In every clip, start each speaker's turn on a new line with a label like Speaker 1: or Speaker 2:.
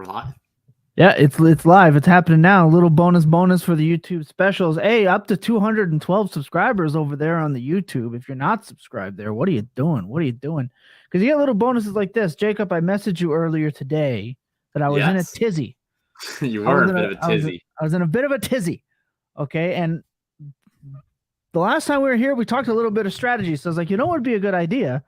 Speaker 1: We're live.
Speaker 2: Yeah, it's live. It's happening now. A little bonus for the YouTube specials. Hey, up to 212 subscribers over there on the YouTube. If you're not subscribed there, what are you doing? Because you get little bonuses like this. Jacob, I messaged you earlier today that I was in a tizzy.
Speaker 1: You were in a bit of a tizzy.
Speaker 2: I was in a bit of a tizzy. Okay, and the last time we were here, we talked a little bit of strategy. So I was like, what would be a good idea?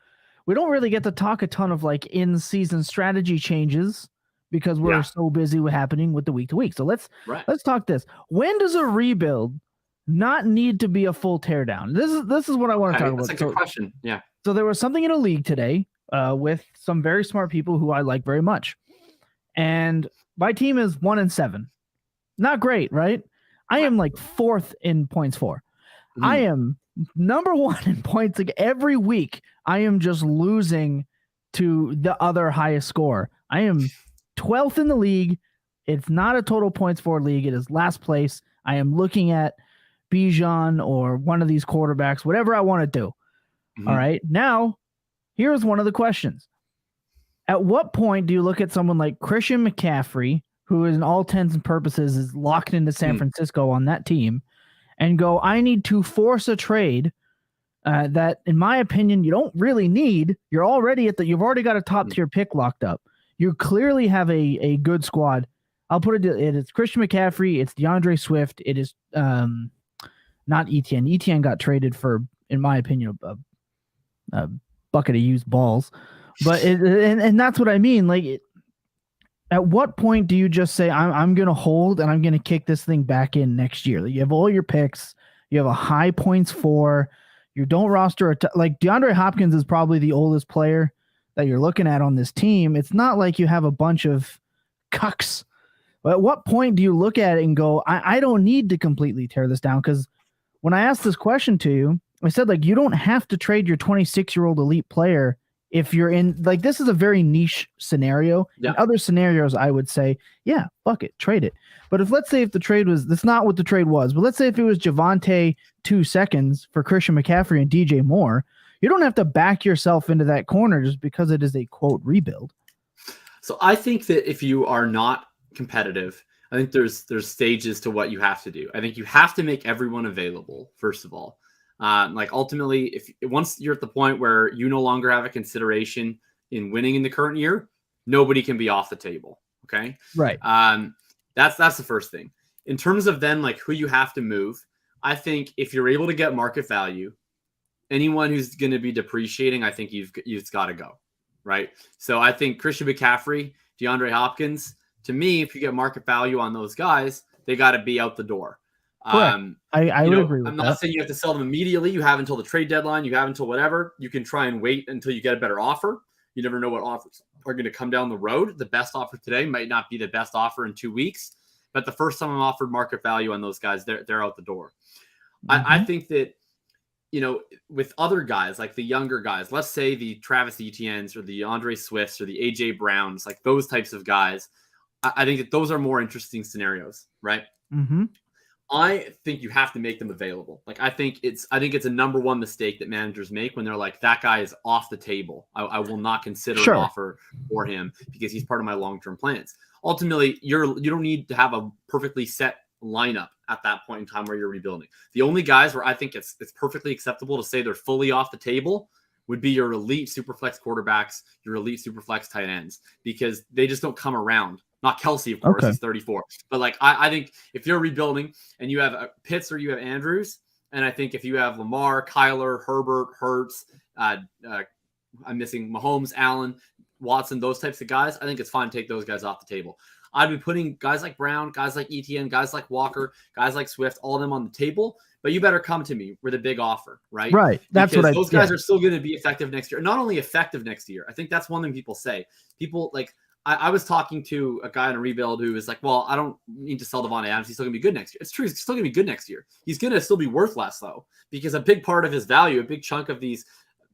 Speaker 2: We don't really get to talk a ton of like in-season strategy changes because we're so busy with happening with the week to week. So let's talk this. When does a rebuild not need to be a full teardown? This is what I want to talk about.
Speaker 1: That's a good question. Yeah.
Speaker 2: So there was something in a league today with some very smart people who I like very much. And my team is 1-7. Not great, right? I am like 4th in points for. Mm-hmm. I am number 1 in points. Like every week, I am just losing to the other highest score. I am 12th in the league. It's not a total points for league. It is last place. I am looking at Bijan or one of these quarterbacks, whatever I want to do. Mm-hmm. All right. Now, here's one of the questions. At what point do you look at someone like Christian McCaffrey, who in all intents and purposes is locked into San Francisco on that team, and go, I need to force a trade that, in my opinion, you don't really need. You've already got a top tier pick locked up. You clearly have a good squad. I'll put it's Christian McCaffrey. It's DeAndre Swift. It is not Etienne. Etienne got traded for, in my opinion, a bucket of used balls. But and that's what I mean. Like, at what point do you just say, I'm going to hold and I'm going to kick this thing back in next year? Like, you have all your picks. You have a high points for. You don't roster like DeAndre Hopkins is probably the oldest player that you're looking at on this team. It's not like you have a bunch of cucks. But at what point do you look at it and go, I don't need to completely tear this down? Because when I asked this question to you, I said, like, you don't have to trade your 26-year-old elite player if you're in, like, this is a very niche scenario. Yeah. In other scenarios, I would say, yeah, fuck it, trade it. But let's say if the trade was, that's not what the trade was, but let's say if it was Javonte 2 seconds for Christian McCaffrey and DJ Moore, you don't have to back yourself into that corner just because it is a, quote, rebuild.
Speaker 1: So I think that if you are not competitive, I think there's stages to what you have to do. I think you have to make everyone available, first of all. Like, ultimately, once you're at the point where you no longer have a consideration in winning in the current year, nobody can be off the table. Okay.
Speaker 2: Right.
Speaker 1: That's the first thing. In terms of then, like, who you have to move, I think if you're able to get market value, anyone who's going to be depreciating, I think you've got to go. Right. So I think Christian McCaffrey, DeAndre Hopkins, to me, if you get market value on those guys, they got to be out the door.
Speaker 2: I would agree with that.
Speaker 1: I'm not saying you have to sell them immediately. You have until the trade deadline. You have until whatever. You can try and wait until you get a better offer. You never know what offers are going to come down the road. The best offer today might not be the best offer in 2 weeks. But the first time I'm offered market value on those guys, they're out the door. Mm-hmm. I think that, with other guys, like the younger guys, let's say the Travis Etiennes or the Andre Swifts or the AJ Browns, like those types of guys, I think that those are more interesting scenarios, right?
Speaker 2: Mm-hmm.
Speaker 1: I think you have to make them available. Like, I think it's a number one mistake that managers make when they're like, that guy is off the table. I will not consider an offer for him because he's part of my long-term plans. Ultimately, you don't need to have a perfectly set lineup at that point in time where you're rebuilding. The only guys where I think it's perfectly acceptable to say they're fully off the table would be your elite superflex quarterbacks, your elite superflex tight ends, because they just don't come around. Not Kelsey, of course, He's 34. But, like, I think if you're rebuilding and you have Pitts or you have Andrews, and I think if you have Lamar, Kyler, Herbert, Hurts, I'm missing Mahomes, Allen, Watson, those types of guys, I think it's fine to take those guys off the table. I'd be putting guys like Brown, guys like Etienne, guys like Walker, guys like Swift, all of them on the table. But you better come to me with a big offer, right?
Speaker 2: Right. That's
Speaker 1: because those guys are still going to be effective next year. Not only effective next year. I think that's one thing people say. People, like, I was talking to a guy in a rebuild who was like, well, I don't need to sell Devontae Adams. He's still going to be good next year. It's true. He's still going to be good next year. He's going to still be worth less, though, because a big part of his value, a big chunk of these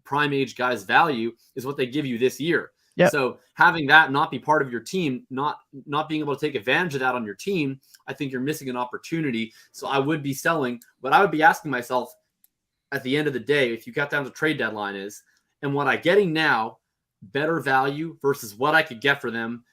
Speaker 1: prime age guys' value is what they give you this year. Yep. So having that not be part of your team, not being able to take advantage of that on your team, I think you're missing an opportunity. So I would be selling, but I would be asking myself at the end of the day, if you got down to trade deadline is, and what I'm getting now, better value versus what I could get for them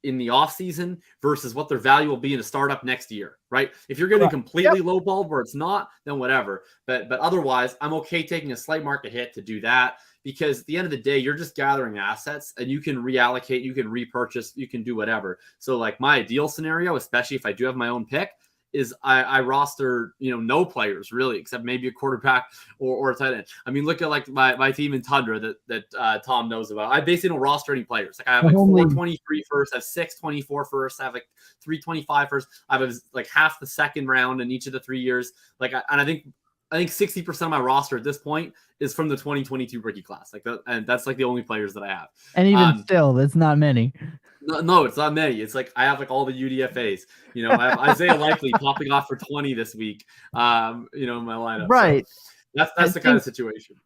Speaker 1: in the offseason versus what their value will be in a startup next year, right? If you're getting completely lowballed where it's not, then whatever. But otherwise, I'm okay taking a slight market hit to do that, because at the end of the day, you're just gathering assets and you can reallocate, you can repurchase, you can do whatever. So like my ideal scenario, especially if I do have my own pick, is I roster, no players really, except maybe a quarterback or a tight end. I mean, look at like my team in Tundra that Tom knows about. I basically don't roster any players. Like I have like 423 first, I have 624 first, I have like 325 first. I have like half the second round in each of the 3 years. I think 60% of my roster at this point is from the 2022 rookie class. And that's like the only players that I have.
Speaker 2: And even still, that's not many.
Speaker 1: No, it's not many. It's like I have like all the UDFAs. I have Isaiah Likely popping off for 20 this week. In my lineup.
Speaker 2: Right.
Speaker 1: So that's the kind of situation.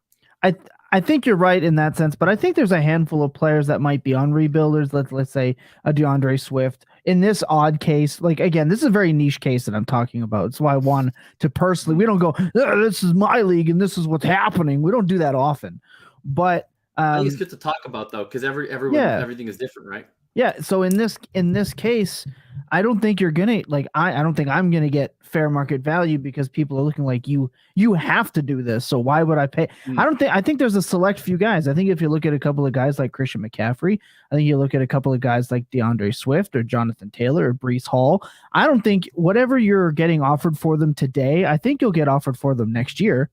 Speaker 2: I think you're right in that sense, but I think there's a handful of players that might be on rebuilders. Let's say a DeAndre Swift. In this odd case, like again, this is a very niche case that I'm talking about. It's why I want to personally. We don't go, this is my league and this is what's happening. We don't do that often, but
Speaker 1: I think it's good to talk about though, because everything is different, right?
Speaker 2: Yeah. So in this case, I don't think you're gonna I don't think I'm gonna get fair market value because people are looking like you have to do this. So why would I pay? I think there's a select few guys. I think if you look at a couple of guys like Christian McCaffrey, I think you look at a couple of guys like DeAndre Swift or Jonathan Taylor or Breece Hall. I don't think whatever you're getting offered for them today, I think you'll get offered for them next year.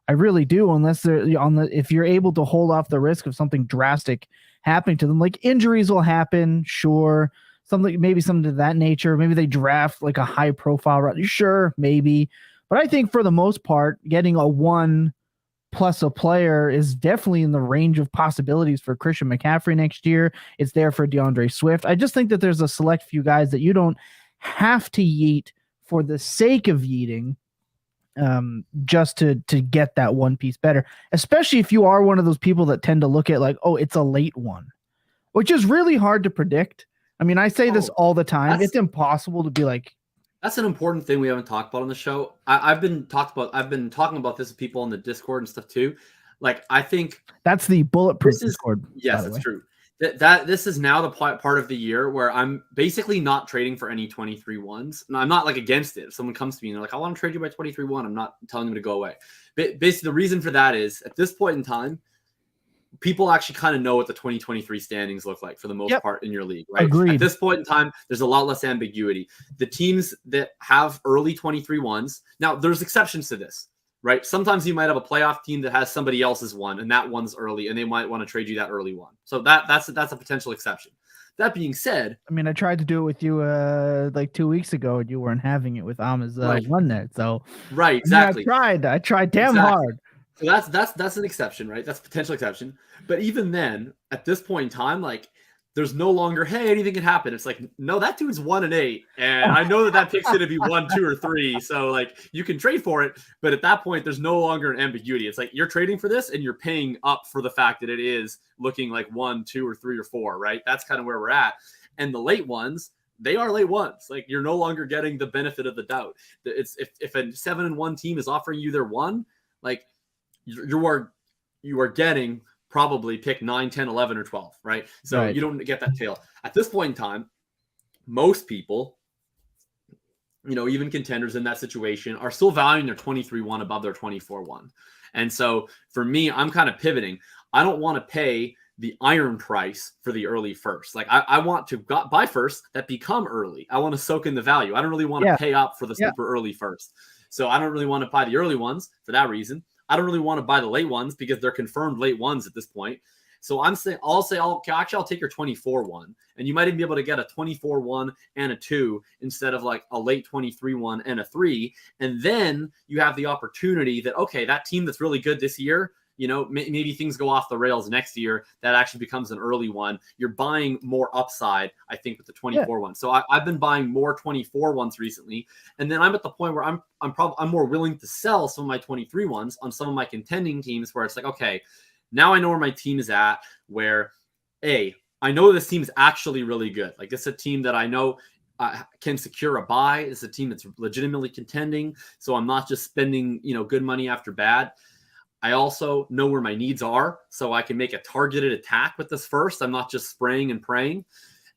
Speaker 2: I really do, unless they're if you're able to hold off the risk of something drastic happening to them, like injuries will happen, sure. Maybe something to that nature. Maybe they draft like a high profile route. Sure, maybe. But I think for the most part, getting a 1+ a player is definitely in the range of possibilities for Christian McCaffrey next year. It's there for DeAndre Swift. I just think that there's a select few guys that you don't have to yeet for the sake of yeeting, just to get that one piece better, especially if you are one of those people that tend to look at like, oh, it's a late one, which is really hard to predict. I mean, I say this all the time. It's impossible to be like.
Speaker 1: That's an important thing we haven't talked about on the show. I've been talking about this with people on the Discord and stuff too. Like, I think
Speaker 2: that's the bulletproof Discord.
Speaker 1: Yes, that's true. That this is now the part of the year where I'm basically not trading for any 23-1s. And I'm not like against it. If someone comes to me and they're like, I want to trade you by 23-1, I'm not telling them to go away. But basically, the reason for that is at this point in time, people actually kind of know what the 2023 standings look like for the most part in your league, right?
Speaker 2: Agreed.
Speaker 1: At this point in time, there's a lot less ambiguity. The teams that have early 23-1s, now there's exceptions to this, right? Sometimes you might have a playoff team that has somebody else's one, and that one's early, and they might want to trade you that early one. So that's a potential exception. That being said,
Speaker 2: I mean, I tried to do it with you like 2 weeks ago, and you weren't having it with Am's one net. So
Speaker 1: right, exactly.
Speaker 2: I tried damn hard.
Speaker 1: So that's an exception, right? That's a potential exception. But even then, at this point in time, like there's no longer, hey, anything can happen. It's like, no, that dude's 1-8, and I know that pick's going to be 1, 2, or 3. So like you can trade for it, but at that point, there's no longer an ambiguity. It's like you're trading for this, and you're paying up for the fact that it is looking like 1, 2, or 3, or 4, right? That's kind of where we're at. And the late ones, they are late ones. Like you're no longer getting the benefit of the doubt. It's if a 7-1 team is offering you their 1, like you are getting probably pick 9, 10, 11, or 12, right? So you don't get that tail. At this point in time, most people, even contenders in that situation are still valuing their 23-1 above their 24-1. And so for me, I'm kind of pivoting. I don't want to pay the iron price for the early first. Like I want to buy first that become early. I want to soak in the value. I don't really want to pay up for the super early first. So I don't really want to buy the early ones for that reason. I don't really want to buy the late ones because they're confirmed late ones at this point. So I'll take your 24-1, and you might even be able to get a 24-1 and a 2 instead of like a late 23-1 and a 3. And then you have the opportunity that, okay, that team that's really good this year, maybe things go off the rails next year. That actually becomes an early one. You're buying more upside, I think, with the 24-1. So I've been buying more 24-1s recently, and then I'm at the point where I'm more willing to sell some of my 23-1s on some of my contending teams, where it's like, okay, now I know where my team is at. Where I know this team is actually really good. Like this is a team that I know can secure a buy. It's a team that's legitimately contending. So I'm not just spending good money after bad. I also know where my needs are, so I can make a targeted attack with this first. I'm not just spraying and praying.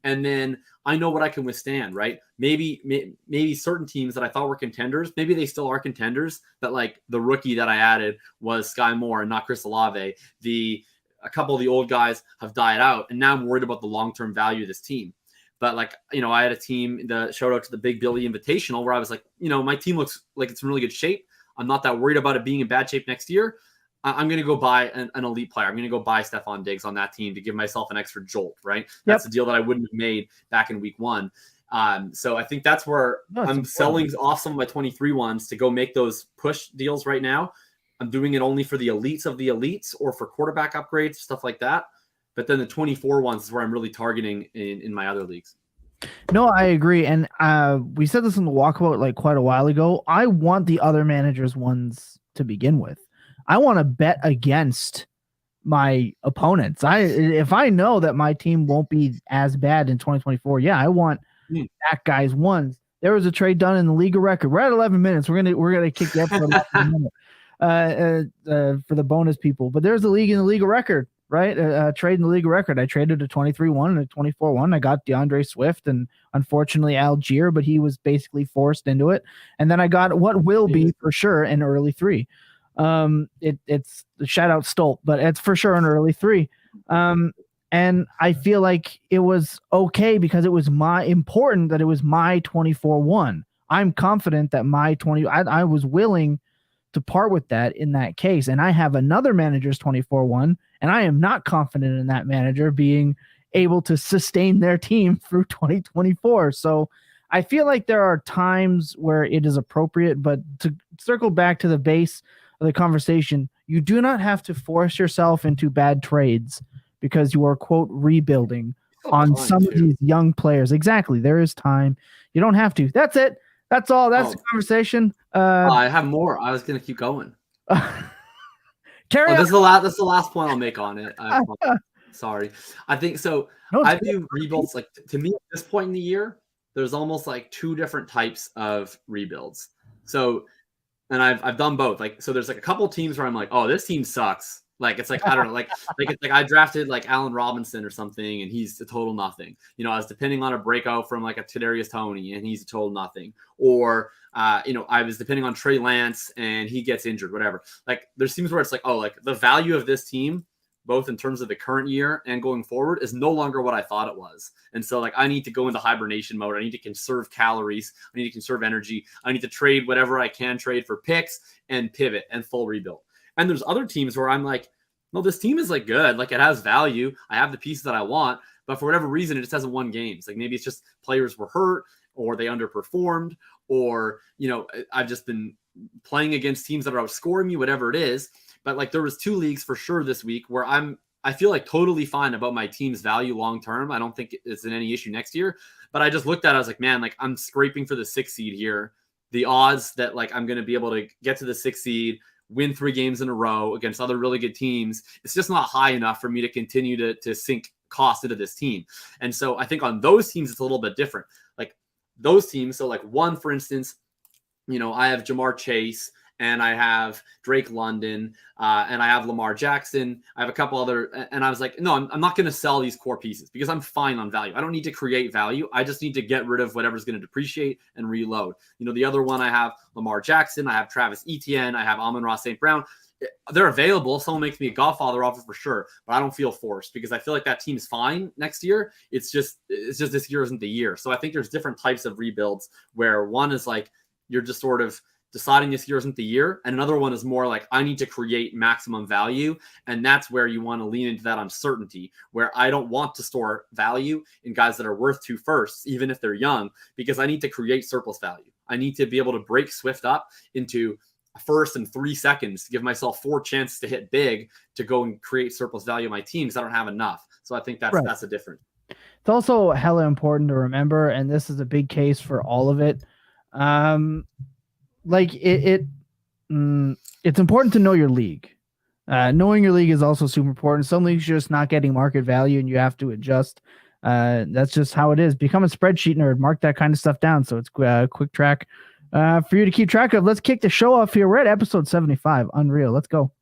Speaker 1: And then I know what I can withstand, right? Maybe certain teams that I thought were contenders, maybe they still are contenders, but like the rookie that I added was Sky Moore and not Chris Olave. A couple of the old guys have died out, and now I'm worried about the long-term value of this team. But like, I had a team, the shout out to the Big Billy Invitational, where I was like, my team looks like it's in really good shape. I'm not that worried about it being in bad shape next year. I'm going to go buy an elite player. I'm going to go buy Stephon Diggs on that team to give myself an extra jolt, right? That's a deal that I wouldn't have made back in week 1. So I think that's where I'm selling off some of my 23 ones to go make those push deals right now. I'm doing it only for the elites of the elites or for quarterback upgrades, stuff like that. But then the 24 ones is where I'm really targeting in my other leagues.
Speaker 2: No, I agree. And we said this in the walkabout like quite a while ago. I want the other managers' ones to begin with. I want to bet against my opponents. If I know that my team won't be as bad in 2024, I want that guy's ones. There was a trade done in the league of record. We're at 11 minutes. We're gonna kick the episode off in a minute for the bonus people. But there's a league in the league of record, right? Trade in the league of record. I traded a 23-1 and a 24-1. I got DeAndre Swift and unfortunately Algier, but he was basically forced into it. And then I got what will be for sure an early 3. It's the shout out Stolt, but it's for sure an early 3. And I feel like it was okay because it was important that it was my 24-1. I'm confident that I was willing to part with that in that case. And I have another manager's 24-1, and I am not confident in that manager being able to sustain their team through 2024. So I feel like there are times where it is appropriate, but to circle back to the base of the conversation, you do not have to force yourself into bad trades because you are, quote, rebuilding on some of these young players. Exactly. There is time. You don't have to. That's it. That's all. That's the conversation.
Speaker 1: I have more. I was going to keep going.
Speaker 2: Carry on.
Speaker 1: That's the last point I'll make on it. Sorry. I think so. I view rebuilds like, to me at this point in the year, there's almost like 2 different types of rebuilds. So, and I've done both. Like, so there's like a couple of teams where I'm like, oh, this team sucks. Like, it's like, I don't know, like it's like I drafted like Allen Robinson or something, and he's a total nothing. I was depending on a breakout from like a Kadarius Toney, and he's a total nothing. Or, I was depending on Trey Lance, and he gets injured, whatever. Like, there's teams where it's like, oh, like the value of this team, both in terms of the current year and going forward, is no longer what I thought it was. And so like, I need to go into hibernation mode. I need to conserve calories. I need to conserve energy. I need to trade whatever I can trade for picks and pivot and full rebuild. And there's other teams where I'm like, no, this team is like good. Like, it has value. I have the pieces that I want, but for whatever reason, it just hasn't won games. Like, maybe it's just players were hurt or they underperformed, or, I've just been playing against teams that are outscoring me, whatever it is. But like, there was 2 leagues for sure this week where I feel like totally fine about my team's value long-term. I don't think it's in any issue next year, but I just looked at it, I was like, man, like, I'm scraping for the 6th seed here. The odds that like, I'm going to be able to get to the 6th seed, win 3 games in a row against other really good teams, it's just not high enough for me to continue to sink cost into this team. And so I think on those teams, it's a little bit different. Like those teams. So like one, for instance, I have Jamar Chase and I have Drake London and I have Lamar Jackson. I have a couple other, and I was like, no, I'm not going to sell these core pieces because I'm fine on value. I don't need to create value. I just need to get rid of whatever's going to depreciate and reload. The other one, I have Lamar Jackson, I have Travis Etienne, I have Amon-Ra St. Brown. They're available. If someone makes me a Godfather offer for sure, but I don't feel forced because I feel like that team's fine next year. It's just this year isn't the year. So I think there's different types of rebuilds where one is like, you're just sort of deciding this year isn't the year. And another one is more like, I need to create maximum value. And that's where you want to lean into that uncertainty, where I don't want to store value in guys that are worth 2 firsts, even if they're young, because I need to create surplus value. I need to be able to break Swift up into a first and 3 seconds to give myself 4 chances to hit big to go and create surplus value in my team because I don't have enough. So I think that's a difference.
Speaker 2: It's also hella important to remember, and this is a big case for all of it. It's important to know your league. Knowing your league is also super important. Some leagues are just not getting market value and you have to adjust. That's just how it is. Become a spreadsheet nerd. Mark that kind of stuff down so it's a quick track for you to keep track of. Let's kick the show off here. We're at episode 75. Unreal. Let's go.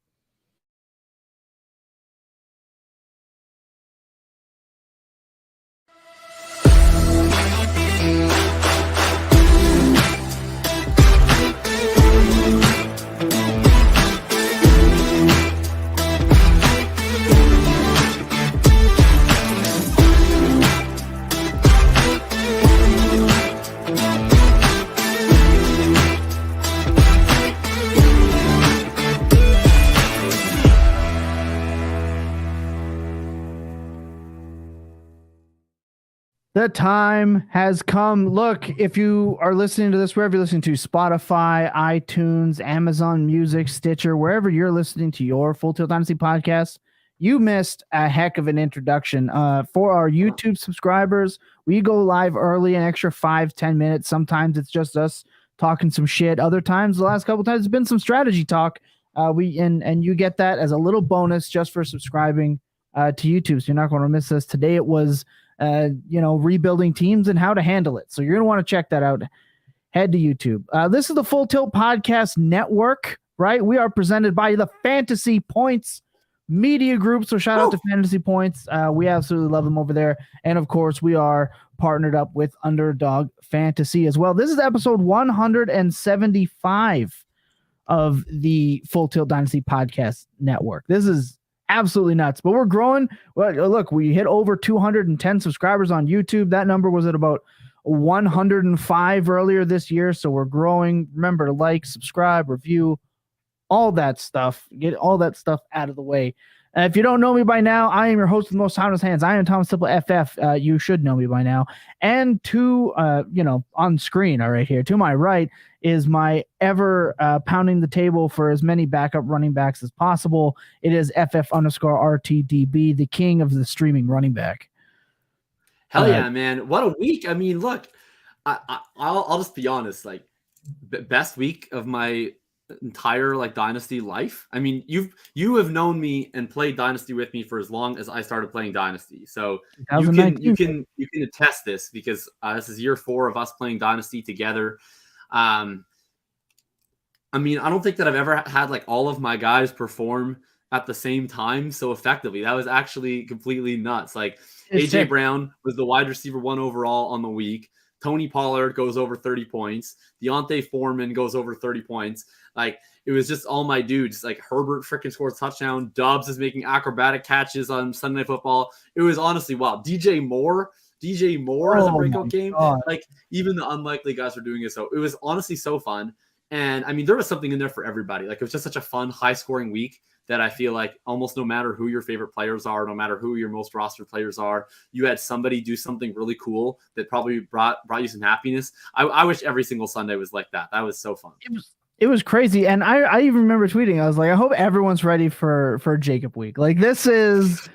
Speaker 2: The time has come. Look, if you are listening to this, wherever you're listening to, Spotify, iTunes, Amazon Music, Stitcher, wherever you're listening to your Full Tilt Dynasty podcast, you missed a heck of an introduction. For our YouTube subscribers, we go live early, an extra 5-10 minutes. Sometimes it's just us talking some shit. Other times, the last couple times, it's been some strategy talk. And you get that as a little bonus just for subscribing to YouTube. So you're not going to miss this. Today it was rebuilding teams and how to handle it. So you're going to want to check that out. Head to YouTube. This is the Full Tilt Podcast Network, right? We are presented by the Fantasy Points Media Group. So shout out to Fantasy Points. We absolutely love them over there. And of course, we are partnered up with Underdog Fantasy as well. This is episode 175 of the Full Tilt Dynasty Podcast Network. This is absolutely nuts, but we're growing. Well, look, we hit over 210 subscribers on YouTube. That number was at about 105 earlier this year. So we're growing. Remember to like, subscribe, review, all that stuff. Get all that stuff out of the way. If you don't know me by now, I am your host with the most timeless hands. I am Tom Simple FF. You should know me by now. And on screen, right here to my right is my ever pounding the table for as many backup running backs as possible. It is FF_RTDB, the king of the streaming running back.
Speaker 1: Hell yeah, man. What a week. I mean, look, I'll just be honest, like best week of my entire Dynasty life. I mean, you have known me and played Dynasty with me for as long as I started playing Dynasty. So you can attest this because this is year 4 of us playing Dynasty together. I mean, I don't think that I've ever had all of my guys perform at the same time so effectively. That was actually completely nuts. AJ Brown was the wide receiver 1 overall on the week. Tony Pollard goes over 30 points. Deontay Foreman goes over 30 points. It was just all my dudes. Herbert freaking scores a touchdown. Dobbs is making acrobatic catches on Sunday Night Football. It was honestly wild. DJ Moore as a breakout game. Even the unlikely guys were doing it. So it was honestly so fun. And I mean, there was something in there for everybody. It was just such a fun, high scoring week that I feel like almost no matter who your favorite players are, no matter who your most rostered players are, you had somebody do something really cool that probably brought you some happiness. I wish every single Sunday was like that. That was so fun.
Speaker 2: It was crazy. And I even remember tweeting, I was like, I hope everyone's ready for Jacob week. This is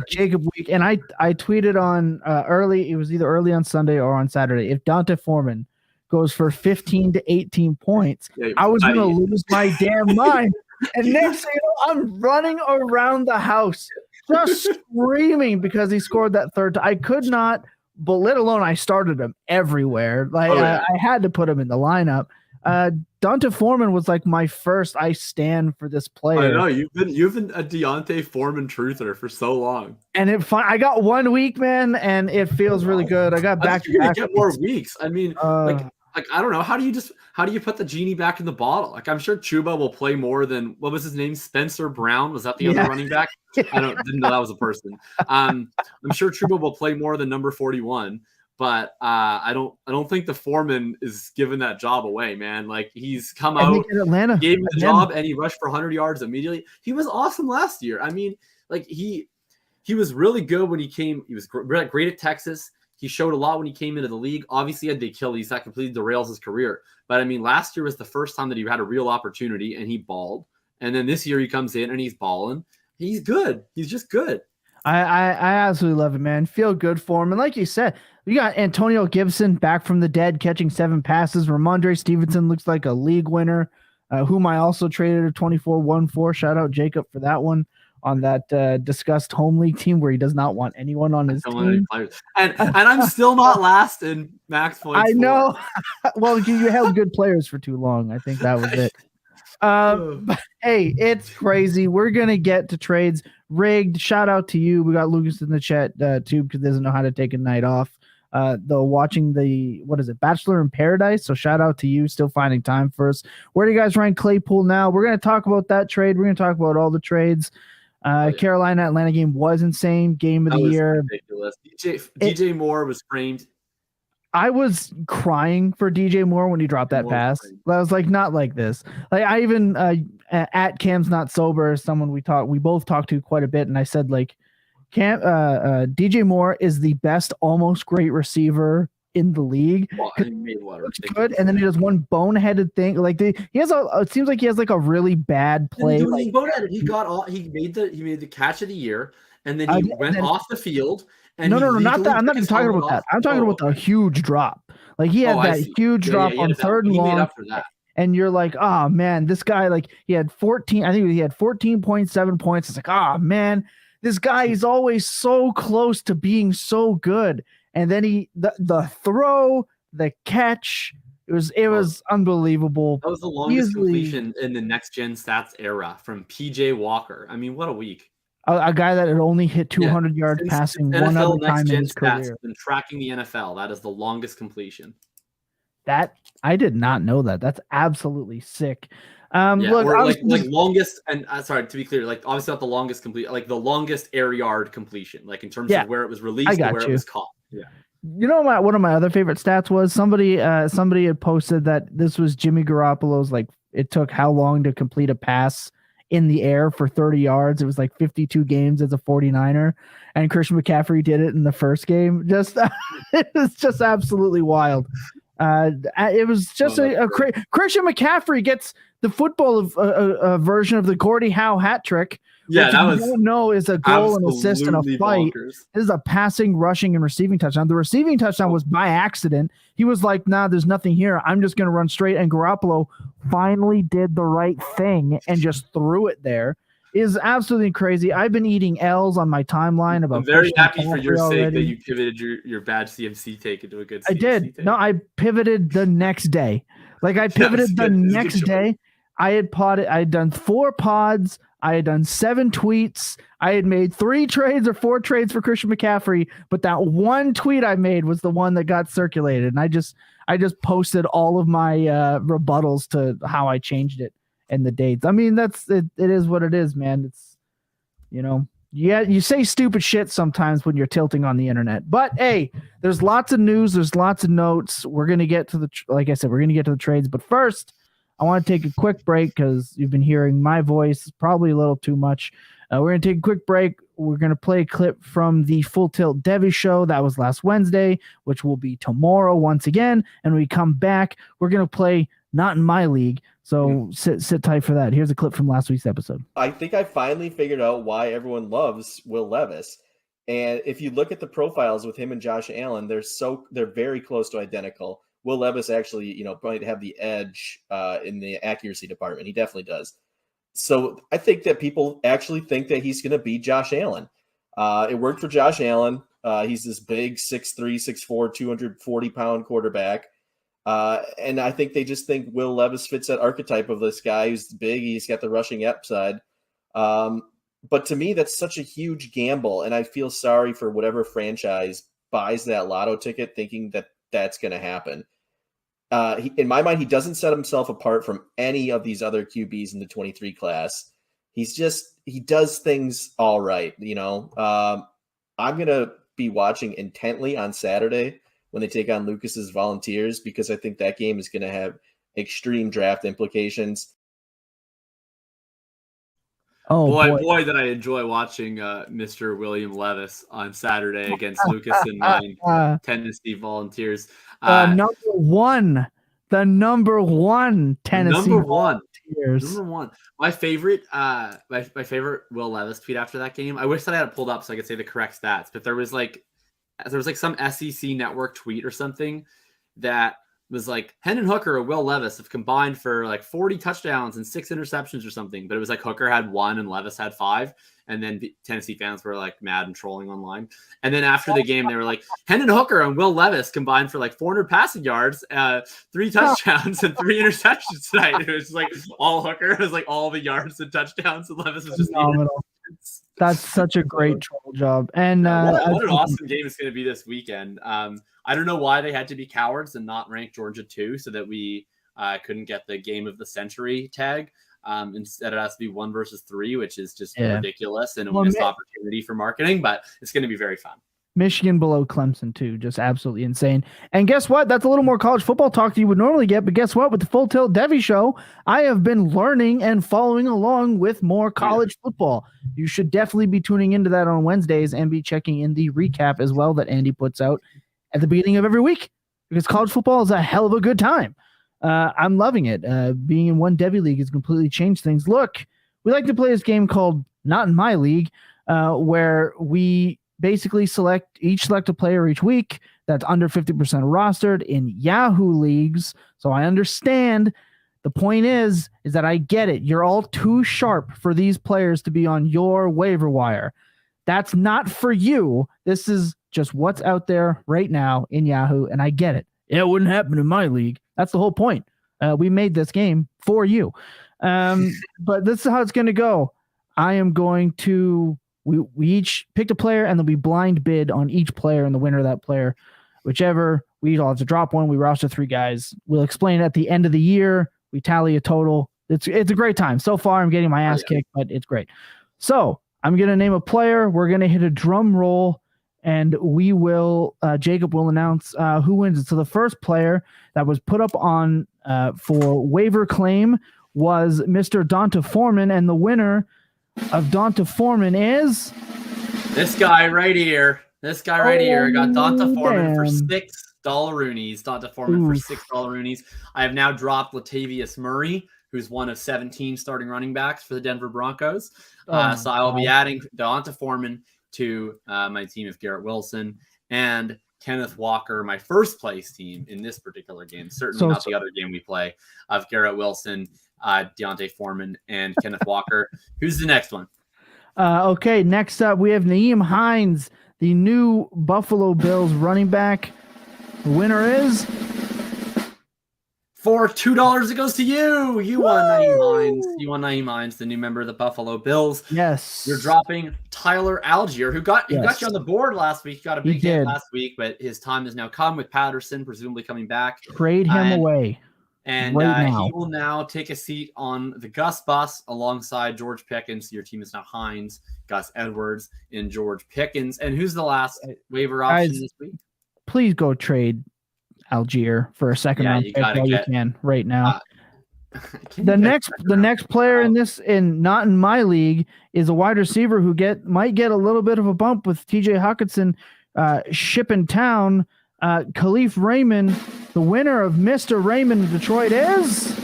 Speaker 2: Jacob week. And I tweeted on early, it was either early on Sunday or on Saturday. If Dante Foreman goes for 15 to 18 points, I was going to lose my damn mind. And next thing you know, I'm running around the house just screaming because he scored that third. I could not, but let alone I started him everywhere. I had to put him in the lineup. Dante Foreman was my first. I stand for this player.
Speaker 1: I know you've been a Deontay Foreman truther for so long,
Speaker 2: and I got 1 week, man, and it feels really good. I got back to
Speaker 1: get more weeks. I mean, I don't know. How do you put the genie back in the bottle? I'm sure Chuba will play more than, what was his name? Spencer Brown. Was that the other running back? I didn't know that was a person. I'm sure Chuba will play more than number 41, but I don't think the Foreman is giving that job away, man. He's come out, gave him the job, and he rushed for 100 yards immediately. He was awesome last year. I mean, he was really good when he came. He was great at Texas. He showed a lot when he came into the league. Obviously, he had the Achilles that completely derails his career. But I mean, last year was the first time that he had a real opportunity, and he balled. And then this year he comes in and he's balling. He's good. He's just good.
Speaker 2: I absolutely love it, man. Feel good for him. And like you said, we got Antonio Gibson back from the dead, catching 7 passes. Ramondre Stevenson looks like a league winner, whom I also traded a 24-1 Shout out Jacob for that one. On that discussed home league team where he does not want anyone on his team.
Speaker 1: And I'm still not last in max points.
Speaker 2: I know. Well, you held good players for too long. I think that was it. But, hey, it's crazy. We're going to get to trades. Rigged, shout out to you. We got Lucas in the chat too because he doesn't know how to take a night off. Though watching Bachelor in Paradise. So shout out to you, still finding time for us. Where do you guys rank Claypool now? We're going to talk about that trade. We're going to talk about all the trades. Carolina Atlanta game was insane. Game of the year.
Speaker 1: Ridiculous. DJ Moore was framed.
Speaker 2: I was crying for DJ Moore when he dropped that pass. I was not like this. I even at Cam's Not Sober, someone we both talked to quite a bit, and I said DJ Moore is the best almost great receiver in the league.
Speaker 1: Well, he made what,
Speaker 2: looks good, and then he does one boneheaded thing. Like he has it seems like he has like a really bad play.
Speaker 1: He made the catch of the year, and then he went off the field. And
Speaker 2: no, not that. I'm not even talking about that. I'm talking about the huge drop. Like he had that huge drop on third and long. He made up for that. And you're like, oh man, this guy, like he had 14. I think he had 14.7 points. It's like, oh man, this guy is always so close to being so good. And then the throw, the catch, it was unbelievable.
Speaker 1: That was the longest completion in the next gen stats era from PJ Walker. I mean, what a week.
Speaker 2: A guy that had only hit 200 yards passing one other time in his career.
Speaker 1: Been tracking the NFL. That is the longest completion.
Speaker 2: That I did not know that. That's absolutely sick.
Speaker 1: Look, longest, and sorry to be clear, like obviously not the longest complete, like the longest air yard completion, like in terms of where it was released and where it was caught. Yeah.
Speaker 2: You know what? One of my other favorite stats was somebody had posted that this was Jimmy Garoppolo's, like it took how long to complete a pass in the air for 30 yards. It was like 52 games as a 49er, and Christian McCaffrey did it in the first game. Just it was just absolutely wild. It was just Christian McCaffrey gets the football version of the Gordie Howe hat trick.
Speaker 1: Yeah, that was
Speaker 2: is a goal and assist and a fight. Bonkers. This is a passing, rushing, and receiving touchdown. The receiving touchdown was by accident. He was like, nah, there's nothing here. I'm just going to run straight. And Garoppolo finally did the right thing and just threw it there. It is absolutely crazy. I've been eating L's on my timeline about.
Speaker 1: I'm very happy for your sake that you pivoted your bad CMC take into a good CMC
Speaker 2: I did.
Speaker 1: Take.
Speaker 2: No, I pivoted the next day. Like I pivoted the next day. I had done 4 pods. I had done 7 tweets. I had made 3 trades or 4 trades for Christian McCaffrey, but that one tweet I made was the one that got circulated. And I just posted all of my rebuttals to how I changed it and the dates. I mean, it is what it is, man. It's, you say stupid shit sometimes when you're tilting on the internet, but hey, there's lots of news. There's lots of notes. We're going to get to like I said, we're going to get to the trades, but first I want to take a quick break because you've been hearing my voice probably a little too much. We're going to take a quick break. We're going to play a clip from the Full Tilt Devy show. That was last Wednesday, which will be tomorrow once again. And when we come back, we're going to play Not in My League. So sit tight for that. Here's a clip from last week's episode.
Speaker 3: I think I finally figured out why everyone loves Will Levis. And if you look at the profiles with him and Josh Allen, they're very close to identical. Will Levis actually, might have the edge in the accuracy department. He definitely does. So I think that people actually think that he's going to beat Josh Allen. It worked for Josh Allen. He's this big 6'3", 6'4", 240-pound quarterback. And I think they just think Will Levis fits that archetype of this guy who's big. He's got the rushing upside. But to me, that's such a huge gamble. And I feel sorry for whatever franchise buys that lotto ticket thinking that that's going to happen. In my mind, he doesn't set himself apart from any of these other QBs in the 23 class. He does things all right. I'm going to be watching intently on Saturday when they take on Lucas's Volunteers, because I think that game is going to have extreme draft implications.
Speaker 2: Oh
Speaker 1: boy, did I enjoy watching Mr. William Levis on Saturday against Lucas and my Tennessee Volunteers.
Speaker 2: The number one Tennessee Volunteers.
Speaker 1: Number one. My favorite Will Levis tweet after that game. I wish that I had it pulled up so I could say the correct stats, but there was some SEC network tweet or something that was like Hendon Hooker or Will Levis have combined for like 40 touchdowns and 6 interceptions or something. But it was like Hooker had 1 and Levis had 5. And then Tennessee fans were like mad and trolling online. And then after the game, they were like Hendon Hooker and Will Levis combined for like 400 passing yards, 3 touchdowns and 3 interceptions tonight. It was like all Hooker. It was like all the yards and touchdowns. And Levis was just
Speaker 2: phenomenal. That's such a great troll job. And
Speaker 1: what an awesome game it's going to be this weekend. I don't know why they had to be cowards and not rank Georgia 2 so that we couldn't get the game of the century tag. Instead, it has to be 1 versus 3, which is just ridiculous and a missed opportunity for marketing, but it's going to be very fun.
Speaker 2: Michigan below Clemson, too. Just absolutely insane. And guess what? That's a little more college football talk than you would normally get. But guess what? With the Full Tilt Devy Show, I have been learning and following along with more college football. You should definitely be tuning into that on Wednesdays and be checking in the recap as well that Andy puts out at the beginning of every week, because college football is a hell of a good time. I'm loving it. Being in one Devy League has completely changed things. Look, we like to play this game called Not in My League, where we basically select a player each week that's under 50% rostered in Yahoo leagues. So I understand. The point is that I get it. You're all too sharp for these players to be on your waiver wire. That's not for you. This is just what's out there right now in Yahoo, and I get it. It wouldn't happen in my league. That's the whole point. We made this game for you. But this is how it's going to go. I am going to... We each picked a player, and there'll be blind bid on each player, and the winner of that player, whichever, we all have to drop one. We roster 3 guys. We'll explain it at the end of the year. We tally a total. It's a great time. So far, I'm getting my ass kicked, but it's great. So I'm going to name a player. We're going to hit a drum roll, and we will, Jacob will announce who wins it. So the first player that was put up on for waiver claim was Mr. Donta Foreman, and the winner of Donta Foreman is
Speaker 1: this guy right here. This guy right here got Donta Foreman for $6 roonies. Donta Foreman for $6 roonies. I have now dropped Latavius Murray, who's one of 17 starting running backs for the Denver Broncos. So I will be adding Donta Foreman to my team of Garrett Wilson and Kenneth Walker, my first place team in this particular game. Certainly not the other game we play, of Garrett Wilson, Deontay Foreman, and Kenneth Walker. Who's the next one?
Speaker 2: Okay, next up we have Nyheim Hines, the new Buffalo Bills running back. The winner is...
Speaker 1: For $2, it goes to you. You won Nyheim Hines. You won Nyheim Hines, the new member of the Buffalo Bills.
Speaker 2: Yes.
Speaker 1: You're dropping Tyler Algier, who got you on the board last week. He got a big hit last week, but his time has now come with Patterson, presumably coming back.
Speaker 2: Trade him away.
Speaker 1: And he will now take a seat on the Gus bus alongside George Pickens. Your team is now Hines, Gus Edwards, and George Pickens. And who's the last waiver option this week?
Speaker 2: Please go trade Algier for a second round pick while you can right now. The next player in not in my league is a wide receiver who might get a little bit of a bump with TJ Hockenson shipping town. Khalif Raymond, the winner of Mr. Raymond in Detroit is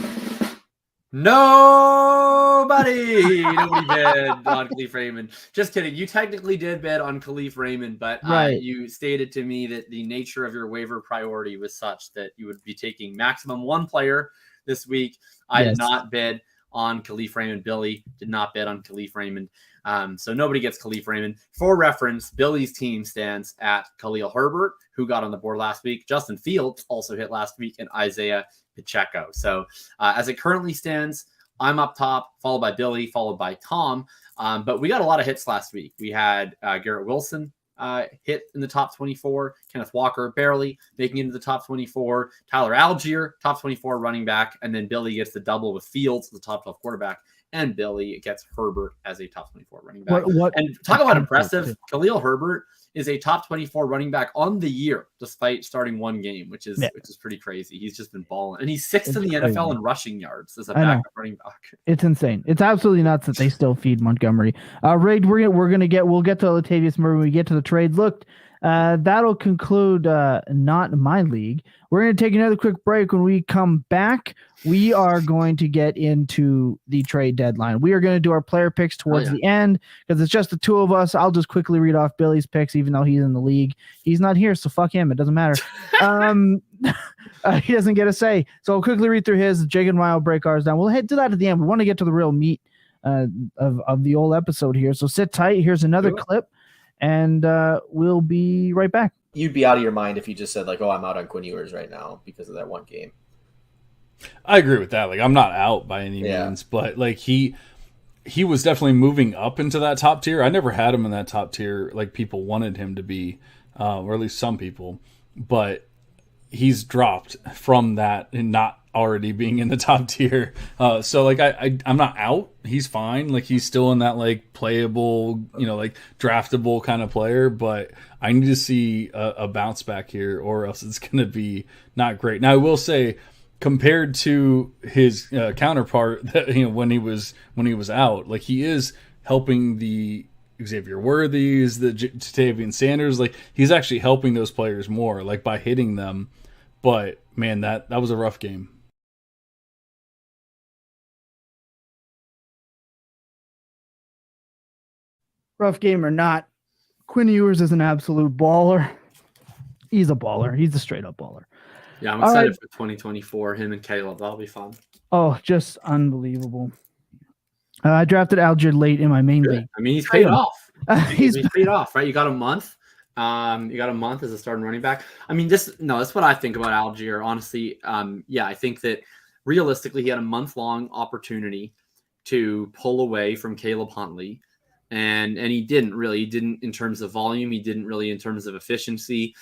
Speaker 1: nobody. Nobody bid on Khalif Raymond. Just kidding. You technically did bid on Khalif Raymond, but you stated to me that the nature of your waiver priority was such that you would be taking maximum one player this week. I did not bid on Khalif Raymond. Billy did not bid on Khalif Raymond. So nobody gets Khalif Raymond. For reference, Billy's team stands at Khalil Herbert, who got on the board last week. Justin Fields also hit last week, and Isaiah Pacheco. So as it currently stands, I'm up top, followed by Billy, followed by Tom. But we got a lot of hits last week. We had Garrett Wilson hit in the top 24, Kenneth Walker barely making it into the top 24, Tyler Algier, top 24 running back, and then Billy gets the double with Fields, the top 12 quarterback, and Billy gets Herbert as a top 24 running back. And talk about impressive. Khalil Herbert is a top 24 running back on the year, despite starting one game, which is pretty crazy. He's just been balling, and he's sixth in the NFL in rushing yards as a backup running back. It's
Speaker 2: insane. It's absolutely nuts that they still feed Montgomery. Raid, we'll get to Latavius Murray when we get to the trades. Look, that'll conclude not my league. We're going to take another quick break. When we come back, we are going to get into the trade deadline. We are going to do our player picks towards the end because it's just the two of us. I'll just quickly read off Billy's picks, even though he's in the league. He's not here, so fuck him. It doesn't matter. He doesn't get a say. So I'll quickly read through his. Jake and I will break ours down. We'll head to that at the end. We want to get to the real meat of the old episode here. So sit tight. Here's another clip, and we'll be right back.
Speaker 3: You'd be out of your mind if you just said, like, oh, I'm out on Quinn Ewers right now because of that one game.
Speaker 4: I agree with that. Like, I'm not out by any means, but like he was definitely moving up into that top tier. I never had him in that top tier like people wanted him to be, or at least some people. But he's dropped from that and not already being in the top tier. So like I'm not out. He's fine. Like he's still in that like playable, like draftable kind of player, but I need to see a bounce back here or else it's going to be not great. Now I will say compared to his counterpart that, when he was out, like he is helping the Xavier Worthies, the Jatavian Sanders, like he's actually helping those players more like by hitting them. But man, that was a rough game.
Speaker 2: Rough game or not, Quinn Ewers is an absolute baller. He's a baller. He's a straight up baller.
Speaker 1: Yeah, I'm excited for 2024. Him and Caleb, that'll be fun.
Speaker 2: Oh, just unbelievable. I drafted Algier late in my main league.
Speaker 1: I mean, he's paid off. He's paid off, right? You got a month. You got a month as a starting running back. I mean, that's what I think about Algier. Honestly, I think that realistically, he had a month-long opportunity to pull away from Caleb Huntley. And he didn't really. He didn't in terms of volume. He didn't really in terms of efficiency.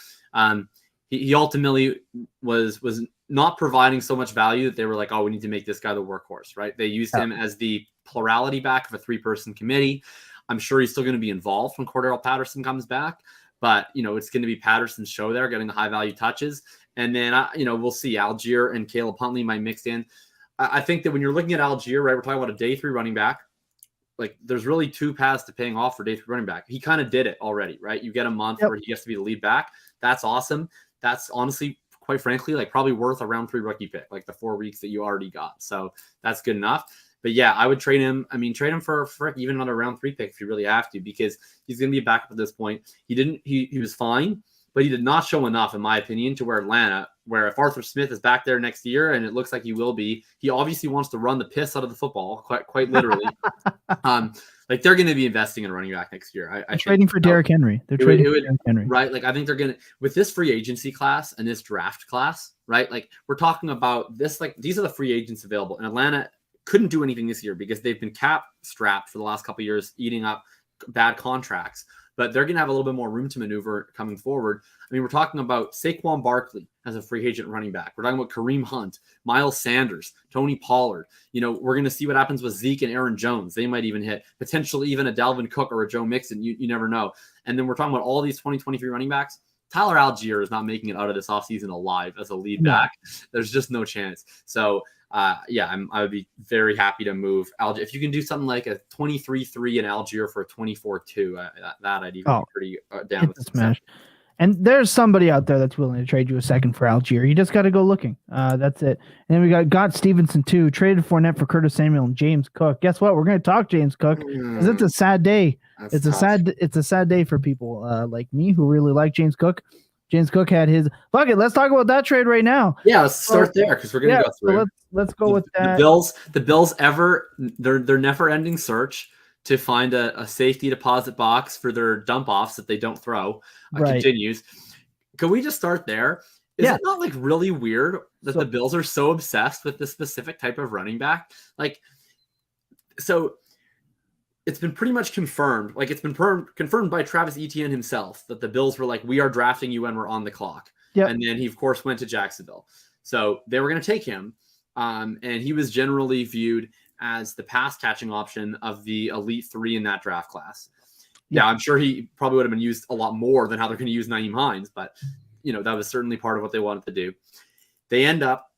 Speaker 1: He ultimately was not providing so much value that they were like, oh, we need to make this guy the workhorse, right? They used him as the plurality back of a 3-person committee. I'm sure he's still going to be involved when Cordero Patterson comes back, but it's going to be Patterson's show there, getting the high value touches. And then we'll see Algier and Caleb Huntley might mix in. I think that when you're looking at Algier, right, we're talking about a day 3 running back. Like there's really 2 paths to paying off for day 3 running back. He kind of did it already, right? You get a month where he gets to be the lead back. That's awesome. That's honestly, quite frankly, like probably worth a round 3 rookie pick, like the 4 weeks that you already got. So that's good enough. But yeah, I would trade him. I mean, trade him for even another round 3 pick if you really have to, because he's going to be a backup at this point. He was fine, but he did not show enough, in my opinion, to where Atlanta, where if Arthur Smith is back there next year, and it looks like he will be, he obviously wants to run the piss out of the football, quite literally. Like they're going to be investing in running back next year. I
Speaker 2: trading for Derrick Henry. They're trading for Derrick Henry,
Speaker 1: right? Like I think they're going to, with this free agency class and this draft class, right? Like we're talking about this, like these are the free agents available, and Atlanta couldn't do anything this year because they've been cap strapped for the last couple of years, eating up bad contracts. But they're going to have a little bit more room to maneuver coming forward. I mean, we're talking about Saquon Barkley as a free agent running back. We're talking about Kareem Hunt, Miles Sanders, Tony Pollard. We're going to see what happens with Zeke and Aaron Jones. They might even hit, potentially even a Dalvin Cook or a Joe Mixon. You never know. And then we're talking about all these 2023 running backs. Tyler Algier is not making it out of this offseason alive as a lead back. There's just no chance. So, I would be very happy to move Algier. If you can do something like a 23-3 in Algier for a 24-2, that I'd even be pretty down with.
Speaker 2: Smash. And there's somebody out there that's willing to trade you a second for Algier. You just got to go looking. That's it. And then we got Stevenson too. Traded Fournette for Curtis Samuel and James Cook. Guess what? We're going to talk James Cook because it's a sad day. It's a sad day for people like me who really like James Cook. James Cook had his bucket. Let's talk about that trade right now.
Speaker 1: Yeah, let's start there because we're going to go through.
Speaker 2: So let's go with that.
Speaker 1: The Bills their never-ending search to find a safety deposit box for their dump offs that they don't throw continues. Can we just start there? Is it not like really weird that the Bills are so obsessed with this specific type of running back? Like, so it's been pretty much confirmed. Like it's been confirmed by Travis Etienne himself that the Bills were like, we are drafting you when we're on the clock. Yep. And then he of course went to Jacksonville. So they were going to take him. And he was generally viewed as the pass catching option of the elite 3 in that draft class. Yeah, I'm sure he probably would have been used a lot more than how they're going to use Nyheim Hines, but that was certainly part of what they wanted to do. They end up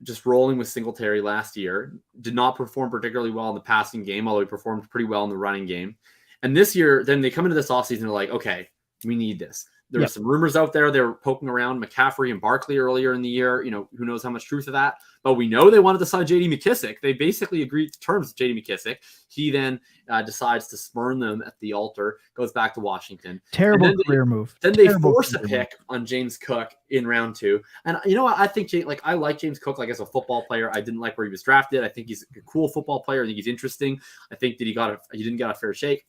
Speaker 1: just rolling with Singletary last year, did not perform particularly well in the passing game, although he performed pretty well in the running game. And this year, then they come into this offseason and they're like, okay, we need this. There were some rumors out there. They were poking around McCaffrey and Barkley earlier in the year. Who knows how much truth of that. But we know they wanted to sign J.D. McKissick. They basically agreed to terms with J.D. McKissick. He then decides to spurn them at the altar, goes back to Washington.
Speaker 2: Terrible career move.
Speaker 1: Then they force a pick on James Cook in round 2. And you know what? I think I like James Cook as a football player. I didn't like where he was drafted. I think he's a cool football player. I think he's interesting. I think that he didn't get a fair shake.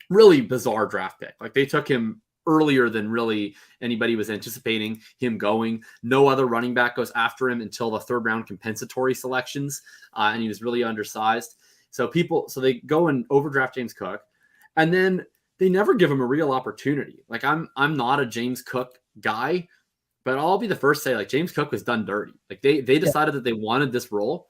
Speaker 1: Really bizarre draft pick. Like they took him earlier than really anybody was anticipating him going. No other running back goes after him until the 3rd round compensatory selections. And he was really undersized. So they go and overdraft James Cook, and then they never give him a real opportunity. Like I'm not a James Cook guy, But I'll be the first to say, like, James Cook was done dirty. Like they decided that they wanted this role,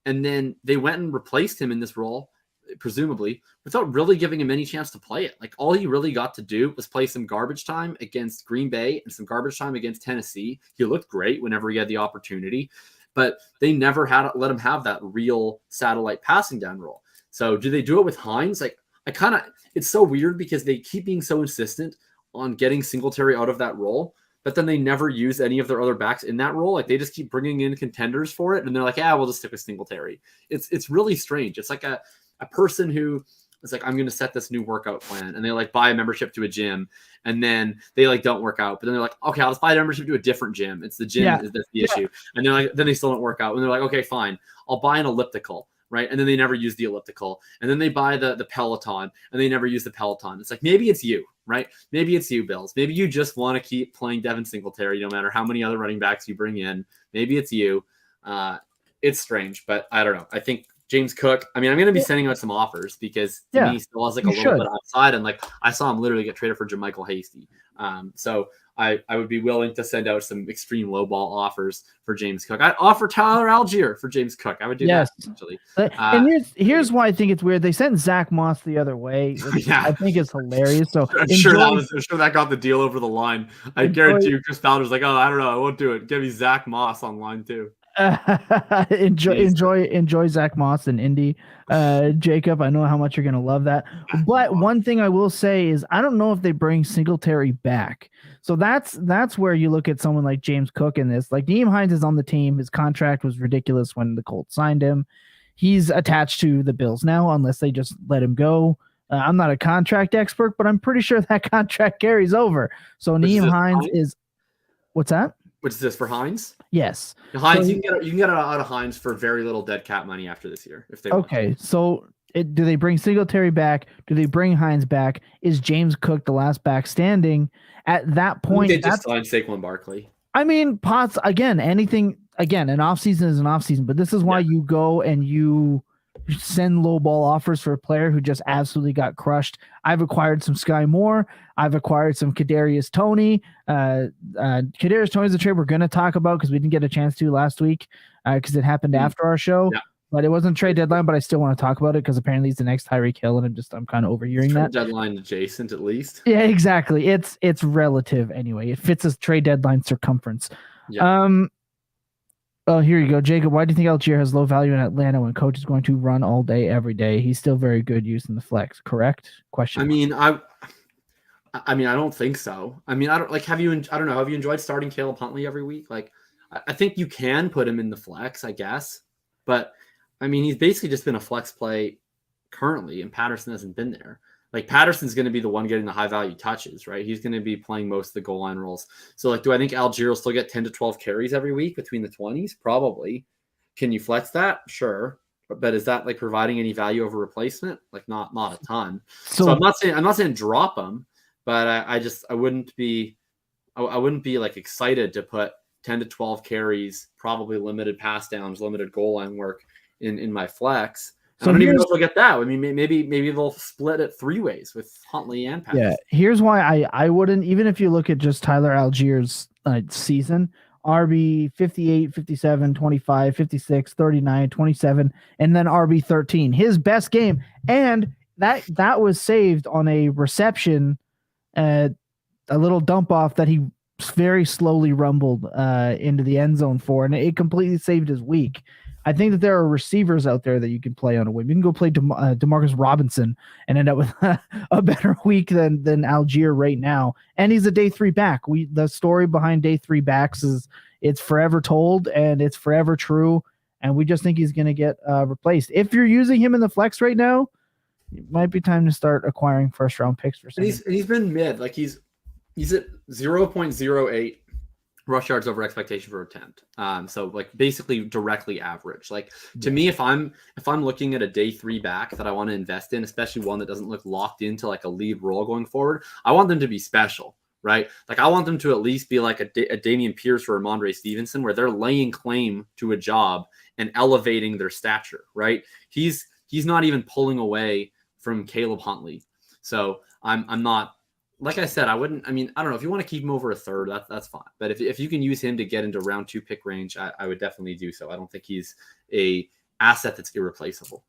Speaker 1: and then they went and replaced him in this role, presumably, without really giving him any chance to play it. Like all he really got to do was play some garbage time against Green Bay and some garbage time against Tennessee. He looked great whenever he had the opportunity, but they never let him have that real satellite passing down role. So do they do it with Hines? Like it's so weird because they keep being so insistent on getting Singletary out of that role, but then they never use any of their other backs in that role. Like they just keep bringing in contenders for it. And they're like, yeah, we'll just stick with Singletary. It's really strange. It's like a person who is like, I'm going to set this new workout plan, and they like buy a membership to a gym, and then they like don't work out, but then they're like, okay, I'll just buy a membership to a different gym. It's the gym that's the issue. And they're like, then they still don't work out. And they're like, okay, fine, I'll buy an elliptical. Right. And then they never use the elliptical, and then they buy the Peloton, and they never use the Peloton. It's like, maybe it's you, right? Maybe it's you, Bills. Maybe you just want to keep playing Devin Singletary, no matter how many other running backs you bring in. Maybe it's you. It's strange, but I don't know. I think James Cook, I mean, I'm going to be sending out some offers because to me, he still has like a little bit outside. And like, I saw him literally get traded for JaMychal Hasty. So I would be willing to send out some extreme low ball offers for James Cook. I'd offer Tyler Algier for James Cook. I would do that essentially.
Speaker 2: And here's why I think it's weird. They sent Zach Moss the other way, which I think is hilarious. So
Speaker 1: I'm sure that got the deal over the line. I guarantee you, Chris Ballard like, oh, I don't know, I won't do it. Give me Zach Moss on line too.
Speaker 2: Enjoy Zach Moss and Indy. Jacob, I know how much you're gonna love that. But one thing I will say is I don't know if they bring Singletary back. So that's where you look at someone like James Cook in this. Like Nyheim Hines is on the team. His contract was ridiculous when the Colts signed him. He's attached to the Bills now, unless they just let him go. I'm not a contract expert, but I'm pretty sure that contract carries over. So Nyheim Hines is what's that?
Speaker 1: Which is this for Hines?
Speaker 2: Yes.
Speaker 1: Hines, so, you can get it out of Hines for very little dead cap money after this year if they want.
Speaker 2: Okay, so do they bring Singletary back? Do they bring Hines back? Is James Cook the last back standing? At that point,
Speaker 1: they just signed Saquon Barkley.
Speaker 2: I mean, Potts again. An offseason is an offseason, but this is why you go and you send low ball offers for a player who just absolutely got crushed. I've acquired some Sky Moore. I've acquired some Kadarius Toney. Kadarius Toney is a trade we're going to talk about because we didn't get a chance to last week because it happened after our show. Yeah. But it wasn't trade deadline, but I still want to talk about it because apparently he's the next Tyreek Hill, and I'm kind of overhearing that.
Speaker 1: Deadline adjacent, at least.
Speaker 2: Yeah, exactly. It's relative anyway. It fits a trade deadline circumference. Yeah. Oh, here you go, Jacob. Why do you think Algier has low value in Atlanta when coach is going to run all day, every day? He's still very good using the flex, correct? Question.
Speaker 1: I mean, I don't think so. I mean, I don't know. Have you enjoyed starting Caleb Huntley every week? Like, I think you can put him in the flex, I guess. But I mean, he's basically just been a flex play currently, and Patterson hasn't been there. Like Patterson's going to be the one getting the high value touches, right? He's going to be playing most of the goal line roles. So like, do I think Algier will still get 10 to 12 carries every week between the 20s? Probably. Can you flex that? Sure. But is that like providing any value over replacement? Like not a ton. So I'm not saying drop him, but I wouldn't be like excited to put 10 to 12 carries, probably limited pass downs, limited goal line work in my flex. So I don't even know if they'll get that. I mean, maybe they'll split it three ways with Huntley and Patterson.
Speaker 2: Yeah, here's why I wouldn't, even if you look at just Tyler Algier's season, RB 58, 57, 25, 56, 39, 27, and then RB 13. His best game, and that was saved on a reception, a little dump off that he very slowly rumbled into the end zone for, and it completely saved his week. I think that there are receivers out there that you can play on a whim. You can go play Demarcus Robinson and end up with a better week than Algier right now. And he's a day three back. The story behind day three backs is it's forever told and it's forever true. And we just think he's going to get replaced. If you're using him in the flex right now, it might be time to start acquiring first round picks for some.
Speaker 1: He's been mid. Like he's at 0.08 rush yards over expectation for attempt. So like basically directly average. Like to me, if I'm looking at a day three back that I want to invest in, especially one that doesn't look locked into like a lead role going forward, I want them to be special, right? Like I want them to at least be like a Dameon Pierce or a Mondre Stevenson, where they're laying claim to a job and elevating their stature, right? He's not even pulling away from Caleb Huntley. So I'm not like I said, I wouldn't. I mean, I don't know if you want to keep him over a third, that's fine. But if you can use him to get into round 2 pick range, I would definitely do so. I don't think he's a asset that's irreplaceable.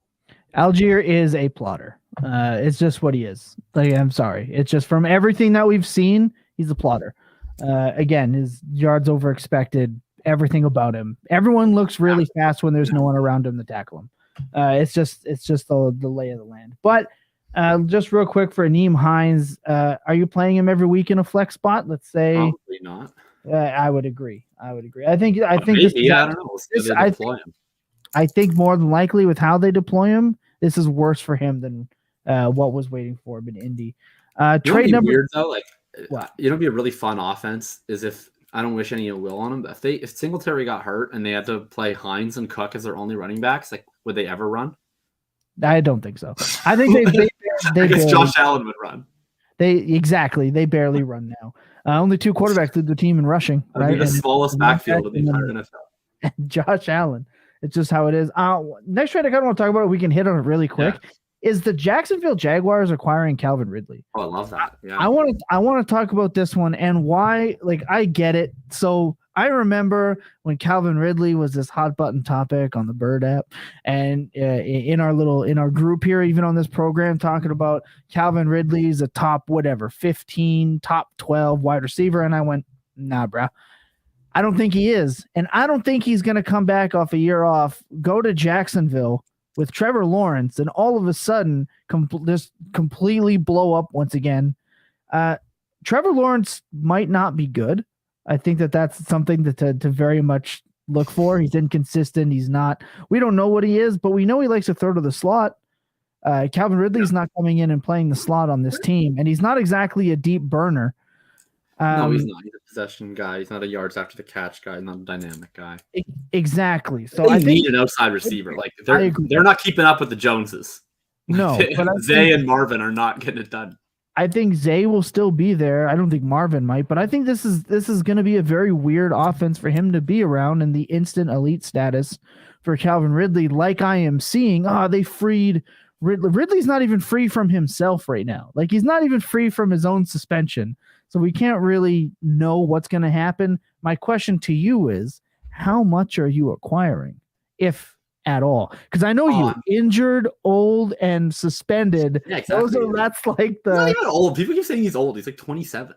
Speaker 2: Algier is a plotter. It's just what he is. Like, I'm sorry. It's just from everything that we've seen, he's a plotter. Again, his yards over expected, everything about him. Everyone looks really fast when there's no one around him to tackle him. It's just the lay of the land. But just real quick for Aneem Hines, are you playing him every week in a flex spot? Let's say
Speaker 1: probably not.
Speaker 2: I would agree. I think
Speaker 1: maybe, I don't know.
Speaker 2: I think more than likely with how they deploy him, this is worse for him than what was waiting for him in Indy. Trade number
Speaker 1: weird though, like it'll be a really fun offense. Is if I don't wish any ill will on him, but if Singletary got hurt and they had to play Hines and Cook as their only running backs, like would they ever run?
Speaker 2: I don't think so. I think they
Speaker 1: I guess Josh Allen would run.
Speaker 2: They barely run now. Only 2 quarterbacks lead the team in rushing. Right?
Speaker 1: The smallest backfield of the entire NFL.
Speaker 2: Josh Allen. It's just how it is. Next trade I kind of want to talk about, we can hit on it really quick, is the Jacksonville Jaguars acquiring Calvin Ridley.
Speaker 1: Oh, I love that. Yeah.
Speaker 2: I want to talk about this one and why. Like, I get it. So I remember when Calvin Ridley was this hot button topic on the Bird app, and in our group here, even on this program, talking about Calvin Ridley's a top 15, top 12 wide receiver, and I went, nah, bro. I don't think he is. And I don't think he's going to come back off a year off, go to Jacksonville with Trevor Lawrence, and all of a sudden just completely blow up once again. Trevor Lawrence might not be good. I think that's something to very much look for. He's inconsistent. He's not. We don't know what he is, but we know he likes to throw to the slot. Calvin Ridley's not coming in and playing the slot on this team, and he's not exactly a deep burner.
Speaker 1: No, he's not. He's a possession guy. He's not a yards after the catch guy. He's not a dynamic guy.
Speaker 2: Exactly. So
Speaker 1: I need an outside receiver. Like they're not keeping up with the Joneses.
Speaker 2: No, but
Speaker 1: Zay and Marvin are not getting it done.
Speaker 2: I think Zay will still be there. I don't think Marvin might, but I think this is going to be a very weird offense for him to be around, and the instant elite status for Calvin Ridley, like I am seeing. They freed Ridley. Ridley's not even free from himself right now. Like, he's not even free from his own suspension. So we can't really know what's going to happen. My question to you is, how much are you acquiring, if at all? Because I know you're injured, old, and suspended.
Speaker 1: Yeah, exactly.
Speaker 2: That's like the.
Speaker 1: He's not even old. People keep saying he's old. He's like 27.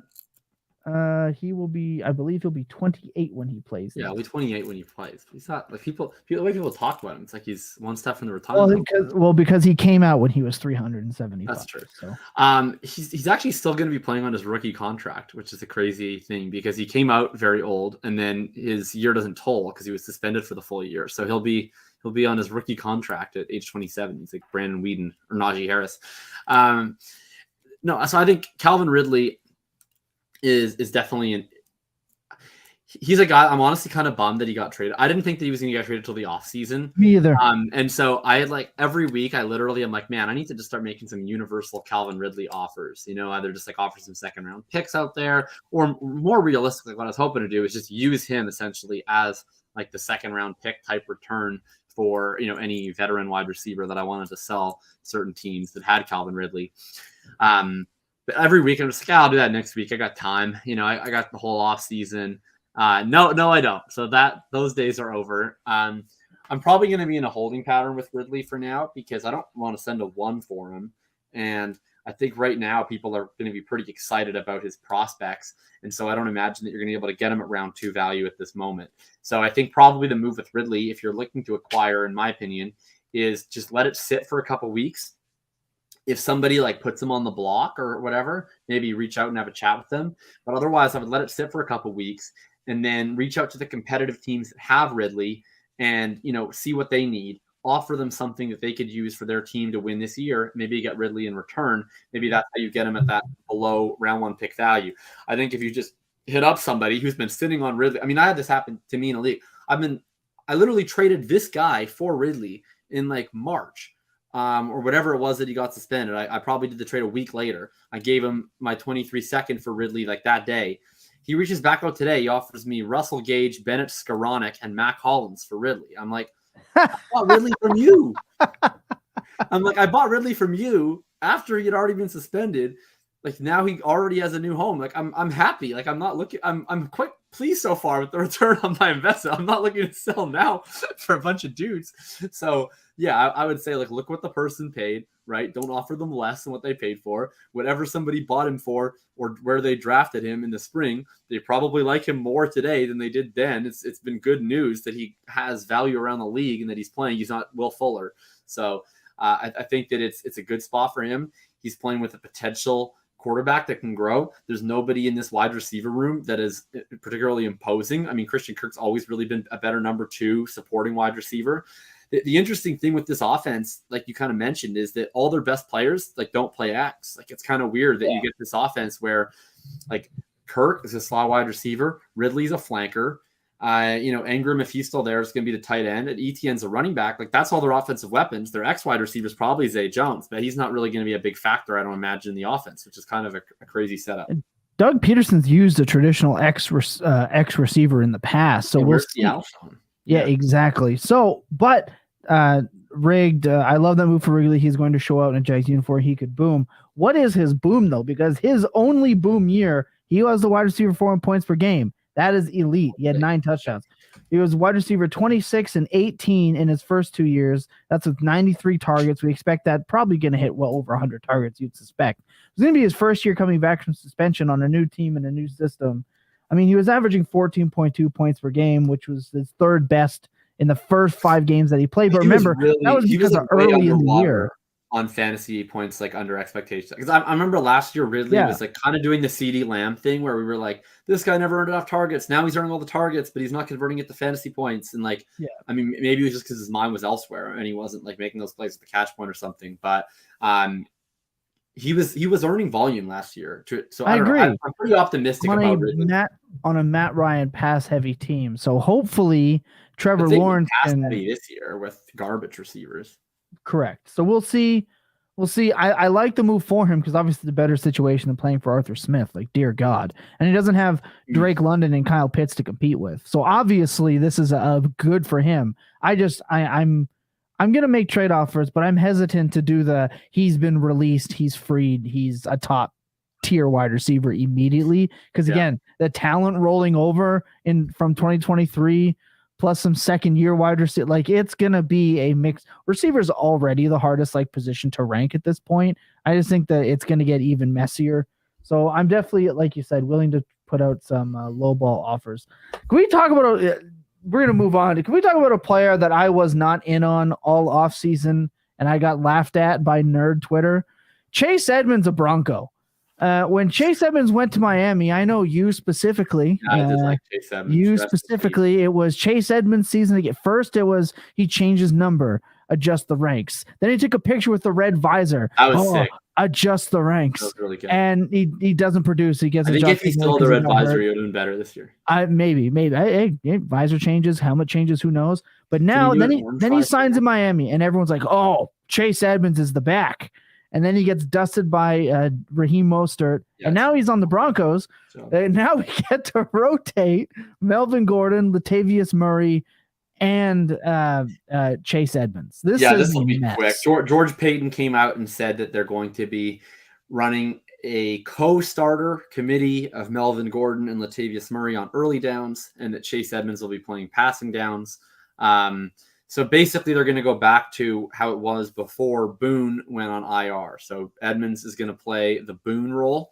Speaker 2: He will be. I believe he'll be 28 when he plays.
Speaker 1: Yeah, he'll be 28 when he plays. He's not like people. The way people talk about him, it's like he's one step from the retirement.
Speaker 2: Because he came out when he was 370.
Speaker 1: That's true.
Speaker 2: So.
Speaker 1: He's actually still going to be playing on his rookie contract, which is a crazy thing because he came out very old, and then his year doesn't toll because he was suspended for the full year. So he'll be on his rookie contract at age 27. He's like Brandon Weeden or Najee Harris. So I think Calvin Ridley is definitely he's a guy. I'm honestly kind of bummed that he got traded. I didn't think that he was going to get traded till the off season.
Speaker 2: Me either.
Speaker 1: And so I had like every week I literally am like, man, I need to just start making some universal Calvin Ridley offers, either just like offer some second round picks out there, or more realistically, what I was hoping to do is just use him essentially as like the second round pick type return for, any veteran wide receiver that I wanted to sell certain teams that had Calvin Ridley. But every week I'm just like, I'll do that next week. I got time. I got the whole off season. No, I don't. So those days are over. I'm probably going to be in a holding pattern with Ridley for now because I don't want to send a 1 for him. And I think right now people are going to be pretty excited about his prospects. And so I don't imagine that you're going to be able to get him at round 2 value at this moment. So I think probably the move with Ridley, if you're looking to acquire, in my opinion, is just let it sit for a couple weeks. If somebody like puts him on the block or whatever, maybe reach out and have a chat with them. But otherwise, I would let it sit for a couple weeks and then reach out to the competitive teams that have Ridley and, see what they need. Offer them something that they could use for their team to win this year. Maybe you get Ridley in return. Maybe that's how you get him at that below round 1 pick value. I think if you just hit up somebody who's been sitting on Ridley. I mean, I had this happen to me in a league. I literally traded this guy for Ridley in like March. Or whatever it was that he got suspended. I probably did the trade a week later. I gave him my 23-second for Ridley like that day. He reaches back out today. He offers me Russell Gage, Bennett Skowronek, and Mac Hollins for Ridley. I'm like, I bought Ridley from you. I bought Ridley from you after he had already been suspended. like now he already has a new home. Like I'm happy. Like I'm not looking. I'm quite pleased so far with the return on my investment. I'm not looking to sell now for a bunch of dudes. So yeah, I would say like look what the person paid. Right? Don't offer them less than what they paid for. Whatever somebody bought him for, or where they drafted him in the spring, they probably like him more today than they did then. It's been good news that he has value around the league and that he's playing. He's not Will Fuller. So I think that it's a good spot for him. He's playing with a potential quarterback that can grow. There's nobody in this wide receiver room that is particularly imposing. I mean, Christian Kirk's always really been a better number 2 supporting wide receiver. The interesting thing with this offense, like you kind of mentioned, is that all their best players like don't play X. Like it's kind of weird that you get this offense where like Kirk is a slot wide receiver, Ridley's a flanker, Ingram, if he's still there, is going to be the tight end, and Etienne's a running back. Like that's all their offensive weapons. Their X wide receivers probably Zay Jones, but he's not really going to be a big factor, I don't imagine, in the offense, which is kind of a crazy setup.
Speaker 2: Doug Peterson's used a traditional X receiver in the past, so we'll see. Yeah, exactly. So, but Rigged, I love that move for Wrigley. He's going to show out in a Jags uniform. He could boom. What is his boom, though? Because his only boom year, he was the wide receiver 4 in points per game. That is elite. He had 9 touchdowns. He was wide receiver 26 and 18 in his first 2 years. That's with 93 targets. We expect that probably going to hit well over 100 targets, you'd suspect. It's going to be his first year coming back from suspension on a new team and a new system. I mean, he was averaging 14.2 points per game, which was his 3rd best in the first 5 games that he played. But remember, that was because of early in the year.
Speaker 1: On fantasy points, like under expectations. Because I remember last year, Ridley was like kind of doing the CeeDee Lamb thing where we were like, this guy never earned enough targets. Now he's earning all the targets, but he's not converting it to fantasy points. And like, I mean, maybe it was just because his mind was elsewhere and he wasn't like making those plays at the catch point or something. But he was earning volume last year. So I agree. I'm pretty optimistic about Ridley.
Speaker 2: On a Matt Ryan pass heavy team. So hopefully Trevor Lawrence
Speaker 1: can this year with garbage receivers.
Speaker 2: Correct. So we'll see. I like the move for him because obviously the better situation than playing for Arthur Smith. Like, dear God. And he doesn't have Drake London and Kyle Pitts to compete with. So obviously this is a good for him. I'm going to make trade offers, but I'm hesitant to do he's been released, he's freed, he's a top tier wide receiver immediately. Because again, the talent rolling over from 2023 plus some second year wide receiver, like it's going to be a mix. Receivers already the hardest position to rank at this point. I just think that it's going to get even messier. So I'm definitely, like you said, willing to put out some low ball offers. Can we talk about we're going to move on. Can we talk about a player that I was not in on all off season and I got laughed at by nerd Twitter? Chase Edmonds, a Bronco. When Chase Edmonds went to Miami, I know you specifically.
Speaker 1: I did like Chase Edmonds.
Speaker 2: You specifically, it was Chase Edmonds' season to get first. It was he changed his number, adjust the ranks. Then he took a picture with the red visor.
Speaker 1: I was sick.
Speaker 2: Adjust the ranks.
Speaker 1: That was really good.
Speaker 2: And he doesn't produce. He gets.
Speaker 1: I think if he still had the red visor, he would have been better this year.
Speaker 2: Maybe. Hey, visor changes, helmet changes, who knows? But now then he signs in Miami, and everyone's like, "Oh, Chase Edmonds is the back." And then he gets dusted by Raheem Mostert. Yes. And now he's on the Broncos. And now we get to rotate Melvin Gordon, Latavius Murray, and Chase Edmonds. This
Speaker 1: will be quick. George Payton came out and said that they're going to be running a co-starter committee of Melvin Gordon and Latavius Murray on early downs, and that Chase Edmonds will be playing passing downs. So basically, they're going to go back to how it was before Boone went on IR. So Edmonds is going to play the Boone role,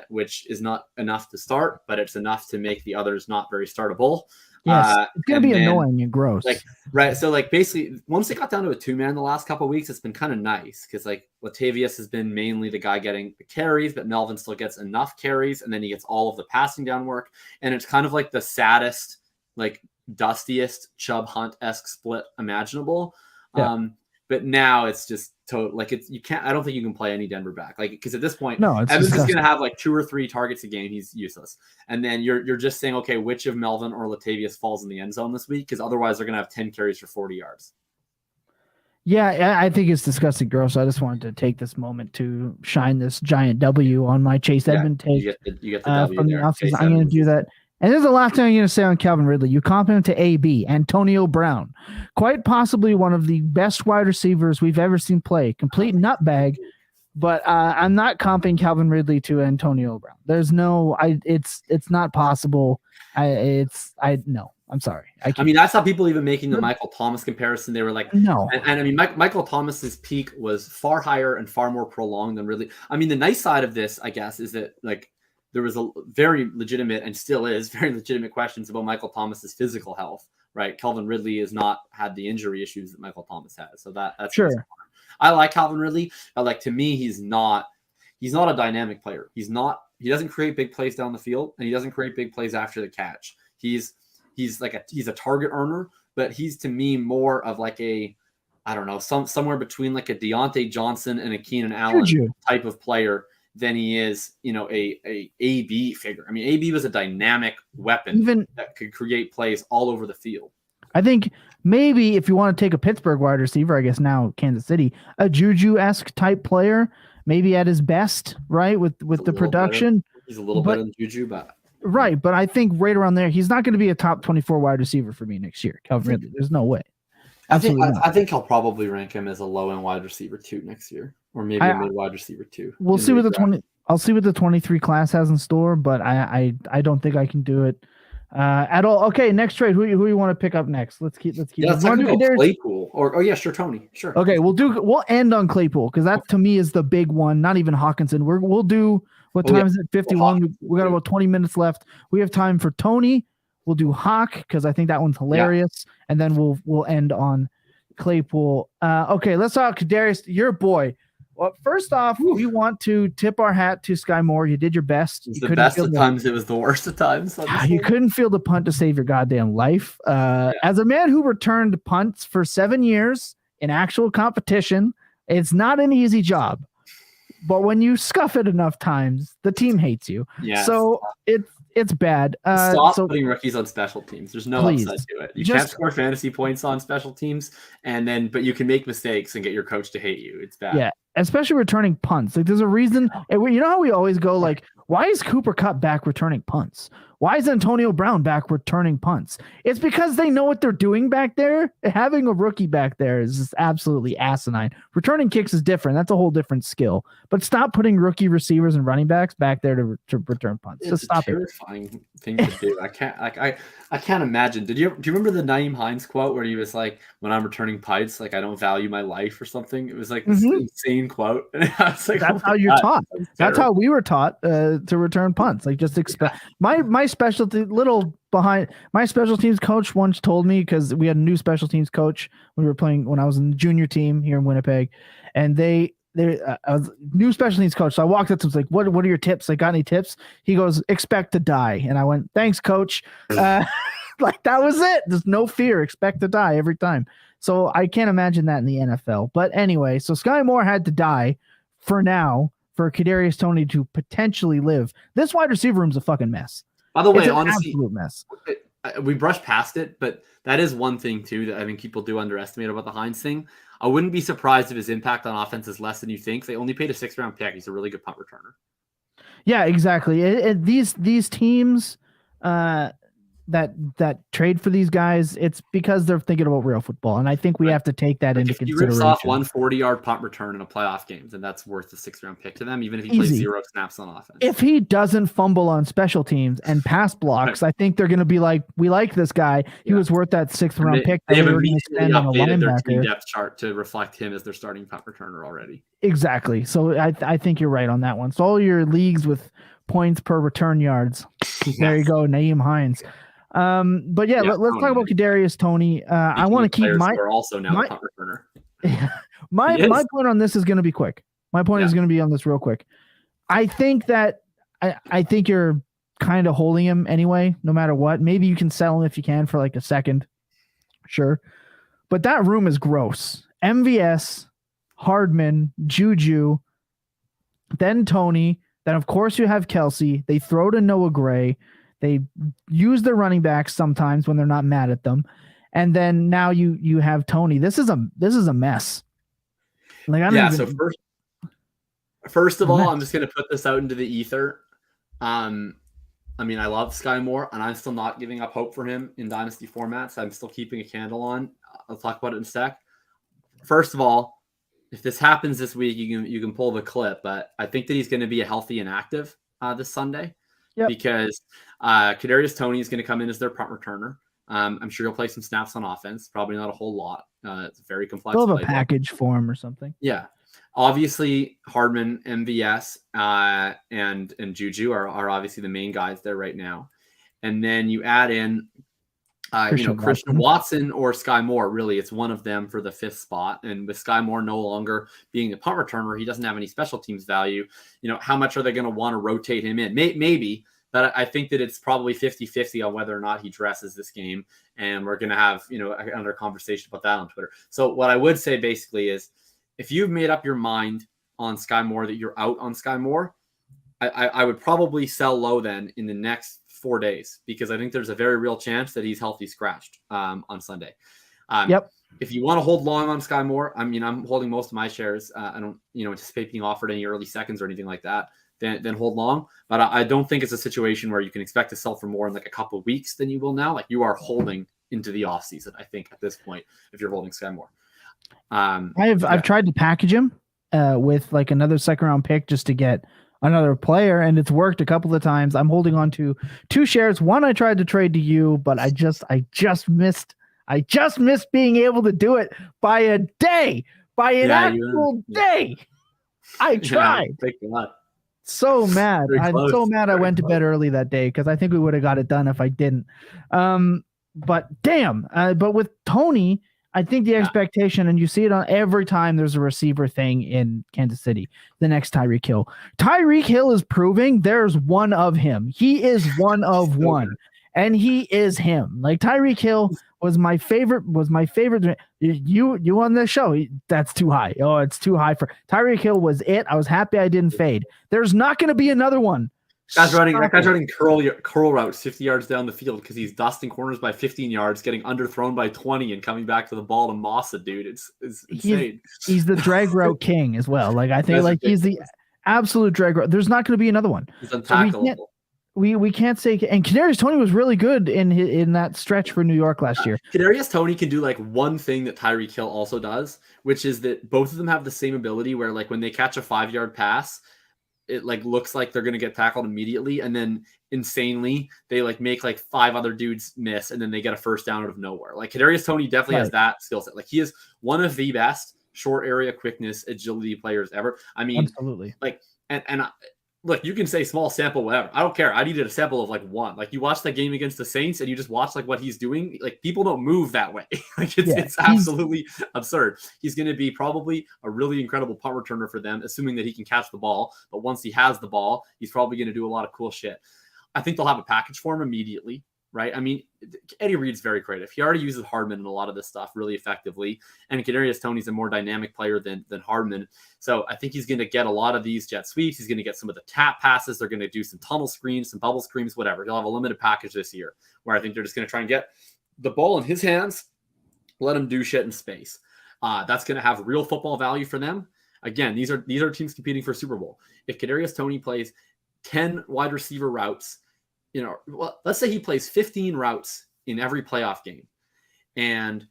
Speaker 1: which is not enough to start, but it's enough to make the others not very startable.
Speaker 2: Yes, it's going to be annoying and gross.
Speaker 1: So basically, once it got down to a 2-man the last couple of weeks, it's been kind of nice because Latavius has been mainly the guy getting the carries, but Melvin still gets enough carries, and then he gets all of the passing down work. And it's kind of like the saddest, dustiest Chubb Hunt-esque split imaginable. But now it's just you can't. I don't think you can play any Denver back because at this point, Evans is going to have 2 or 3 targets a game. He's useless, and then you're just saying, okay, which of Melvin or Latavius falls in the end zone this week? Because otherwise, they're going to have 10 carries for 40 yards.
Speaker 2: Yeah, I think it's disgusting gross. So I just wanted to take this moment to shine this giant W on my Chase Edmonds take.
Speaker 1: You get the W
Speaker 2: from the offseason. I'm going to do that. And this is the last thing I'm going to say on Calvin Ridley. You comp him to AB, Antonio Brown. Quite possibly one of the best wide receivers we've ever seen play. Complete nutbag, But I'm not comping Calvin Ridley to Antonio Brown. There's no, it's not possible. No, I'm sorry.
Speaker 1: I mean, I saw people even making the Michael Thomas comparison. They were like,
Speaker 2: no.
Speaker 1: And I mean, Michael Thomas's peak was far higher and far more prolonged than Ridley. I mean, the nice side of this, I guess, is that like there was a very legitimate and still is very legitimate questions about Michael Thomas's physical health, right? Calvin Ridley has not had the injury issues that Michael Thomas has. So that's
Speaker 2: sure.
Speaker 1: I like Calvin Ridley, but like to me, he's not a dynamic player. He doesn't create big plays down the field, and he doesn't create big plays after the catch. He's a target earner, but he's to me more of like a, I don't know, somewhere between like a Deontay Johnson and a Keenan Allen type of player than he is, a AB figure. I mean, AB was a dynamic weapon that could create plays all over the field.
Speaker 2: I think maybe if you want to take a Pittsburgh wide receiver, I guess now Kansas City, a Juju-esque type player, maybe at his best, right? With the production.
Speaker 1: He's a little better than Juju, but
Speaker 2: right. But I think right around there, he's not going to be a top 24 wide receiver for me next year. Calvin Ridley, there's no way.
Speaker 1: I think I'll probably rank him as a low-end wide receiver 2 next year, or maybe a mid wide receiver 2.
Speaker 2: We'll see what I'll see what the 23 class has in store, but I don't think I can do it at all. Okay, next trade. Who you want to pick up next? Let's keep.
Speaker 1: Yeah, let's talk about Claypool. Or yeah, sure, Tony. Sure.
Speaker 2: Okay, we'll end on Claypool because that to me is the big one. Not even Hockenson. We'll do what time is it? 51. We got about 20 minutes left. We have time for Tony. We'll do Hawk because I think that one's hilarious, and then we'll end on Claypool. Okay, let's talk Kadarius, your boy. Well, first off, we want to tip our hat to Sky Moore. You did your best.
Speaker 1: It was the best of times. It was the worst of times.
Speaker 2: You couldn't field a punt to save your goddamn life. As a man who returned punts for 7 years in actual competition, it's not an easy job. But when you scuff it enough times, the team hates you.
Speaker 1: Yeah.
Speaker 2: So it's bad.
Speaker 1: Stop putting rookies on special teams. There's no upside to it. You can't score fantasy points on special teams, but you can make mistakes and get your coach to hate you. It's bad.
Speaker 2: Yeah, especially returning punts. Like there's a reason. You know how we always go like, why is Cooper Kupp back returning punts? Why is Antonio Brown back returning punts? It's because they know what they're doing back there. Having a rookie back there is just absolutely asinine. Returning kicks is different. That's a whole different skill. But stop putting rookie receivers and running backs back there to return punts.
Speaker 1: It's
Speaker 2: just stop it.
Speaker 1: Terrifying thing to do. I can't imagine. Do you remember the Naeem Hines quote where he was like, "When I'm returning punts, like I don't value my life" or something? It was like this insane quote. And I was like,
Speaker 2: that's how you're taught. That's how we were taught to return punts. Like just expect my specialty my special teams coach once told me, because we had a new special teams coach when I was in the junior team here in Winnipeg, and I was new special teams coach. So I walked up to him, like, what are your tips? Like, got any tips? He goes, expect to die. And I went, thanks, coach. Like that was it. There's no fear. Expect to die every time. So I can't imagine that in the NFL. But anyway, so Sky Moore had to die for now for Kadarius Toney to potentially live. This wide receiver room's a fucking mess.
Speaker 1: By the way,
Speaker 2: it's an
Speaker 1: honestly,
Speaker 2: absolute mess.
Speaker 1: We brushed past it, but that is one thing too that I think people do underestimate about the Hines thing. I wouldn't be surprised if his impact on offense is less than you think. They only paid a 6th-round pick. He's a really good punt returner.
Speaker 2: Yeah, exactly. These teams that trade for these guys, it's because they're thinking about real football, and I think we have to take that into consideration. If he rips off
Speaker 1: 140-yard punt return in a playoff game, then that's worth the 6th-round pick to them, even if he plays 0 snaps on offense.
Speaker 2: If he doesn't fumble on special teams and pass blocks, I think they're going to be like, we like this guy. He was worth that 6th-round pick.
Speaker 1: They have immediately updated their team depth chart to reflect him as their starting punt returner already.
Speaker 2: Exactly. So I think you're right on that one. So all your leagues with points per return yards. There you go, Naeem Hines. But let's talk about Kadarius Toney. I want to keep
Speaker 1: are also now the punt returner.
Speaker 2: My point on this is going to be quick. My point is going to be on this real quick. I think that I think you're kind of holding him anyway, no matter what. Maybe you can sell him if you can for like a second. Sure. But that room is gross. MVS, Hardman, Juju, then Toney. Then, of course, you have Kelsey. They throw to Noah Gray. They use their running backs sometimes when they're not mad at them. And then now you have Toney. This is a mess. Like
Speaker 1: so first of all, I'm just gonna put this out into the ether. I mean, I love Sky Moore, and I'm still not giving up hope for him in dynasty formats. I'm still keeping a candle on. I'll talk about it in a sec. First of all, if this happens this week, you can pull the clip, but I think that he's going to be a healthy and active this Sunday because Kadarius Toney is going to come in as their punt returner. I'm sure he'll play some snaps on offense, probably not a whole lot. It's a very complex.
Speaker 2: They'll have a package for him or something.
Speaker 1: Yeah. Obviously, Hardman, MVS, and Juju are obviously the main guys there right now. And then you add in Christian Watson or Sky Moore. Really, it's one of them for the 5th spot. And with Sky Moore no longer being a punt returner, he doesn't have any special teams value. How much are they going to want to rotate him in? Maybe, but I think that it's probably 50-50 on whether or not he dresses this game. And we're going to have, another conversation about that on Twitter. So what I would say basically is if you've made up your mind on Sky Moore that you're out on Sky Moore, I would probably sell low then in the next 4 days, because I think there's a very real chance that he's healthy scratched on Sunday. If you want to hold long on Sky Moore, I'm holding most of my shares. I don't, anticipate being offered any early seconds or anything like that. Then hold long. But I don't think it's a situation where you can expect to sell for more in like a couple of weeks than you will now. Like you are holding into the off season, I think, at this point, if you're holding Sky Moore.
Speaker 2: I've tried to package him with like another 2nd round pick just to get another player, and it's worked a couple of times. I'm holding on to 2 shares. One I tried to trade to you, but I just missed being able to do it by a day, by an actual day. I tried. So mad. I'm so mad I went to bed early that day because I think we would have got it done if I didn't. But damn. But with Toney, I think the expectation, and you see it on every time there's a receiver thing in Kansas City, the next Tyreek Hill. Tyreek Hill is proving there's one of him. He is one of one, and he is him. Like Tyreek Hill was my favorite. You on this show? That's too high. Oh, it's too high for Tyreek Hill. Was it? I was happy I didn't fade. There's not going to be another one.
Speaker 1: That guy's running curl routes 50 yards down the field because he's dusting corners by 15 yards, getting underthrown by 20, and coming back to the ball to moss it, dude. It's insane.
Speaker 2: He's the drag route king as well. Like I think like he's the absolute drag route. There's not going to be another one.
Speaker 1: He's untackleable.
Speaker 2: So we can't say. And Kadarius Toney was really good in that stretch for New York last year.
Speaker 1: Kadarius Toney can do like one thing that Tyreek Hill also does, which is that both of them have the same ability where like when they catch a 5-yard pass, it like looks like they're going to get tackled immediately. And then insanely, they like make like 5 other dudes miss. And then they get a first down out of nowhere. Like Kadarius Toney definitely has that skill set. Like he is one of the best short area quickness agility players ever. I mean,
Speaker 2: absolutely.
Speaker 1: Like, and look, you can say small sample, whatever. I don't care. I needed a sample of like 1. Like you watch that game against the Saints and you just watch like what he's doing. Like people don't move that way. Like it's absolutely absurd. He's going to be probably a really incredible punt returner for them, assuming that he can catch the ball. But once he has the ball, he's probably going to do a lot of cool shit. I think they'll have a package for him immediately. Right. I mean, Eddie Reed's very creative. He already uses Hardman in a lot of this stuff really effectively. And Kadarius Toney's a more dynamic player than Hardman. So I think he's going to get a lot of these jet sweeps. He's going to get some of the tap passes. They're going to do some tunnel screens, some bubble screens, whatever. He'll have a limited package this year where I think they're just going to try and get the ball in his hands, let him do shit in space. That's going to have real football value for them. Again, these are teams competing for Super Bowl. If Kadarius Toney plays 10 wide receiver routes, let's say he plays 15 routes in every playoff game, and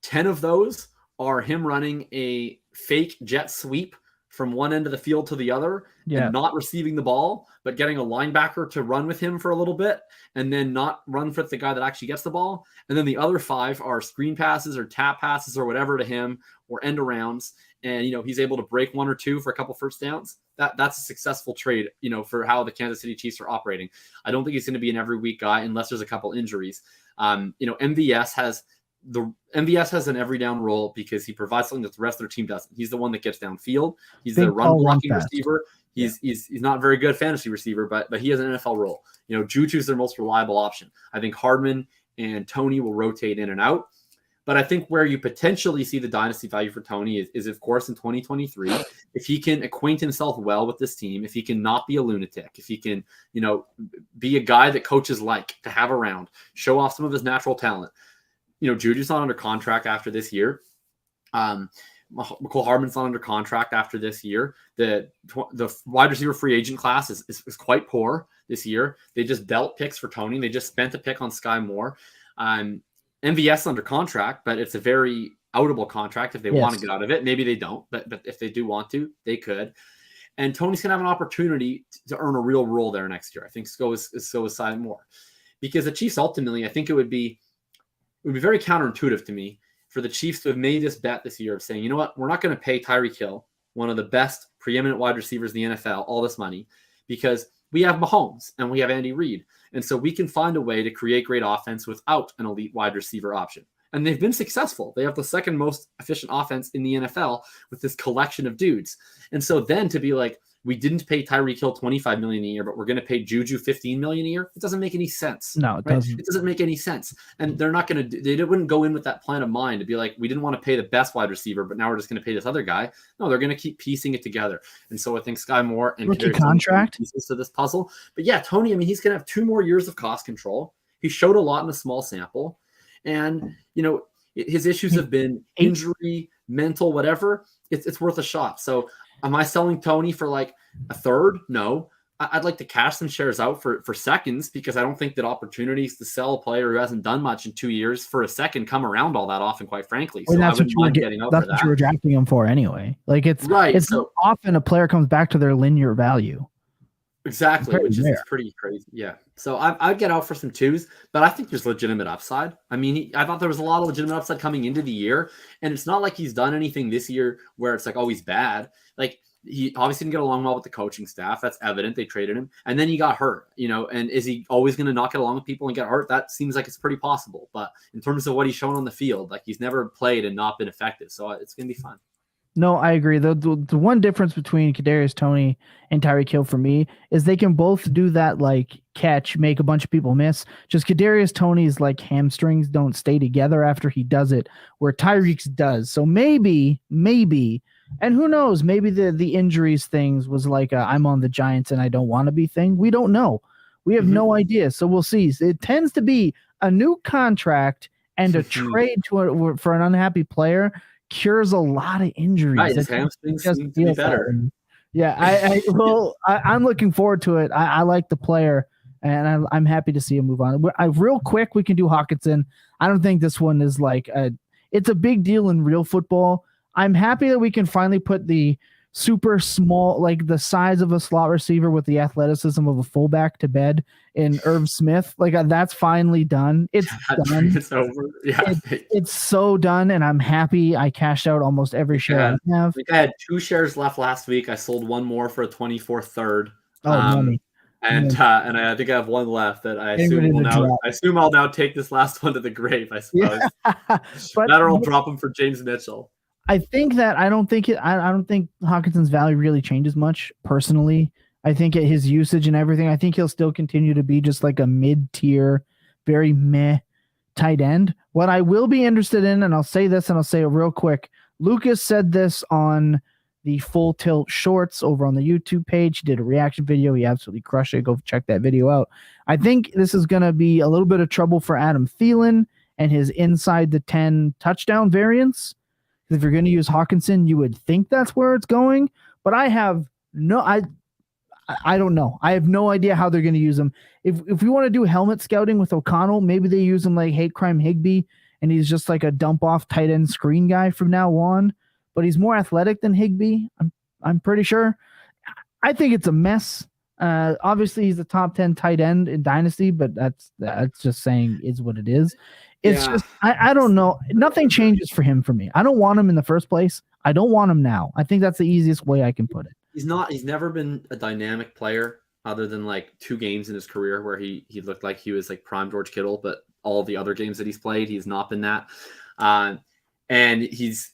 Speaker 1: 10 of those are him running a fake jet sweep from one end of the field to the other and not receiving the ball, but getting a linebacker to run with him for a little bit and then not run for the guy that actually gets the ball. And then the other 5 are screen passes or tap passes or whatever to him or end arounds. And, he's able to break 1 or 2 for a couple first downs. That's a successful trade, for how the Kansas City Chiefs are operating. I don't think he's going to be an every week guy unless there's a couple injuries. MVS has an every down role because he provides something that the rest of their team doesn't. He's the one that gets downfield. He's the run blocking receiver. He's not very good fantasy receiver, but he has an NFL role. Juju's their most reliable option. I think Hardman and Toney will rotate in and out. But I think where you potentially see the dynasty value for Toney is of course, in 2023, if he can acquaint himself well with this team, if he can not be a lunatic, if he can, be a guy that coaches like to have around, show off some of his natural talent. Juju's not under contract after this year. McCole Hardman's not under contract after this year. The wide receiver free agent class is quite poor this year. They just dealt picks for Toney. They just spent a pick on Sky Moore. MVS under contract, but it's a very outable contract if they want to get out of it. Maybe they don't, but if they do want to, they could. And Tony's going to have an opportunity to earn a real role there next year. I think so is Simon Moore. Because the Chiefs ultimately, I think it would be very counterintuitive to me for the Chiefs to have made this bet this year of saying, you know what, we're not going to pay Tyreek Hill, one of the best preeminent wide receivers in the NFL, all this money, because we have Mahomes and we have Andy Reid. And so we can find a way to create great offense without an elite wide receiver option. And they've been successful. They have the second most efficient offense in the NFL with this collection of dudes. And so then to be like, we didn't pay Tyreek Hill $25 million a year, but we're going to pay Juju $15 million a year. It doesn't make any sense.
Speaker 2: No, it doesn't.
Speaker 1: It doesn't make any sense. And they're not going to. They wouldn't go in with that plan of mind to be like, we didn't want to pay the best wide receiver, but now we're just going to pay this other guy. No, they're going to keep piecing it together. And so I think Sky Moore and
Speaker 2: rookie contract
Speaker 1: pieces to this puzzle. But yeah, Tony. I mean, he's going to have 2 more years of cost control. He showed a lot in a small sample, and his issues have been injury, mental, whatever. It's worth a shot. So am I selling Tony for like a third? No. I'd like to cash some shares out for seconds because I don't think that opportunities to sell a player who hasn't done much in 2 years for a second come around all that often, quite frankly. So
Speaker 2: that's what you were drafting him for anyway. Like it's so often a player comes back to their linear value.
Speaker 1: Exactly, which is pretty crazy. Yeah. So I'd get out for some 2s, but I think there's legitimate upside. I mean, I thought there was a lot of legitimate upside coming into the year, and it's not like he's done anything this year where it's like, oh, he's bad. Like, he obviously didn't get along well with the coaching staff. That's evident. They traded him, and then he got hurt, and is he always going to not get along with people and get hurt? That seems like it's pretty possible. But in terms of what he's shown on the field, like, he's never played and not been effective. So it's going to be fun.
Speaker 2: No, I agree. The one difference between Kadarius Toney and Tyreek Hill for me is they can both do that, like, catch, make a bunch of people miss. Just Kadarius Toney's like hamstrings don't stay together after he does it, where Tyreek's does. So maybe, and who knows, maybe the injuries things was like I'm on the Giants and I don't want to be thing. We don't know. We have no idea. So we'll see. It tends to be a new contract and a trade for an unhappy player cures a lot of injuries.
Speaker 1: Right, his hamstrings seem to be better.
Speaker 2: Yeah, I'm looking forward to it. I like the player, and I'm happy to see him move on. Real quick, we can do Hockenson. I don't think this one is like it's a big deal in real football. I'm happy that we can finally put the super small, like the size of a slot receiver with the athleticism of a fullback to bed in Irv Smith. Like that's finally done. It's done.
Speaker 1: It's over. Yeah.
Speaker 2: It's so done. And I'm happy. I cashed out almost every share I have.
Speaker 1: I had 2 shares left last week. I sold 1 more for a 24th third.
Speaker 2: Money.
Speaker 1: And I think I have 1 left that I assume I'll now take this last one to the grave, I suppose. But that or I'll drop him for James Mitchell.
Speaker 2: I think that I don't think Hockenson's value really changes much personally. I think at his usage and everything, I think he'll still continue to be just like a mid-tier, very meh tight end. What I will be interested in, and I'll say this and I'll say it real quick. Lucas said this on the Full Tilt Shorts over on the YouTube page. He did a reaction video. He absolutely crushed it. Go check that video out. I think this is going to be a little bit of trouble for Adam Thielen and his inside the 10 touchdown variance. If you're going to use Hockenson, you would think that's where it's going, but I don't know. I have no idea how they're going to use him. If we want to do helmet scouting with O'Connell, maybe they use him like Hate Crime Higbee, and he's just like a dump off tight end screen guy from now on. But he's more athletic than Higbee. I'm pretty sure. I think it's a mess. Obviously, he's a top 10 tight end in Dynasty, but that's just saying is what it is. It's just I don't know. Nothing changes for him for me. I don't want him in the first place. I don't want him now. I think that's the easiest way I can put it.
Speaker 1: He's never been a dynamic player other than like 2 games in his career where he looked like he was like prime George Kittle, but all the other games that he's played, he's not been that. And he's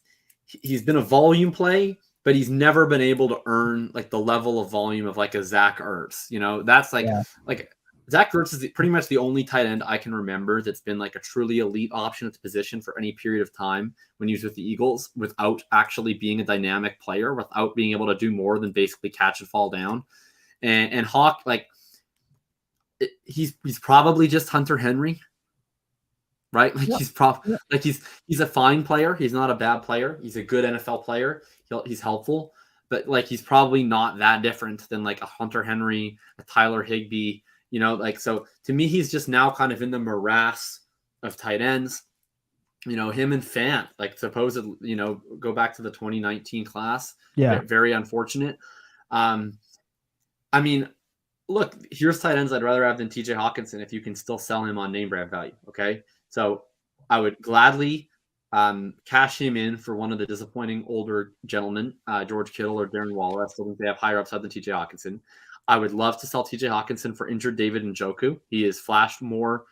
Speaker 1: been a volume play, but he's never been able to earn like the level of volume of like a Zach Ertz. That's like Zach Ertz is pretty much the only tight end I can remember that's been like a truly elite option at the position for any period of time when he was with the Eagles without actually being a dynamic player, without being able to do more than basically catch and fall down. And Hawk, like he's probably just Hunter Henry, right? Like he's a fine player. He's not a bad player. He's a good NFL player. He's helpful, but like he's probably not that different than like a Hunter Henry, a Tyler Higbee. So to me, he's just now kind of in the morass of tight ends. him and Fant, like supposedly, go back to the 2019 class.
Speaker 2: Yeah.
Speaker 1: Very unfortunate. I mean, look, here's tight ends I'd rather have than TJ Hockenson if you can still sell him on name brand value. Okay. So I would gladly cash him in for one of the disappointing older gentlemen, George Kittle or Darren Waller. I still think they have higher upside than TJ Hockenson. I would love to sell TJ Hockenson for injured David Njoku. He has flashed more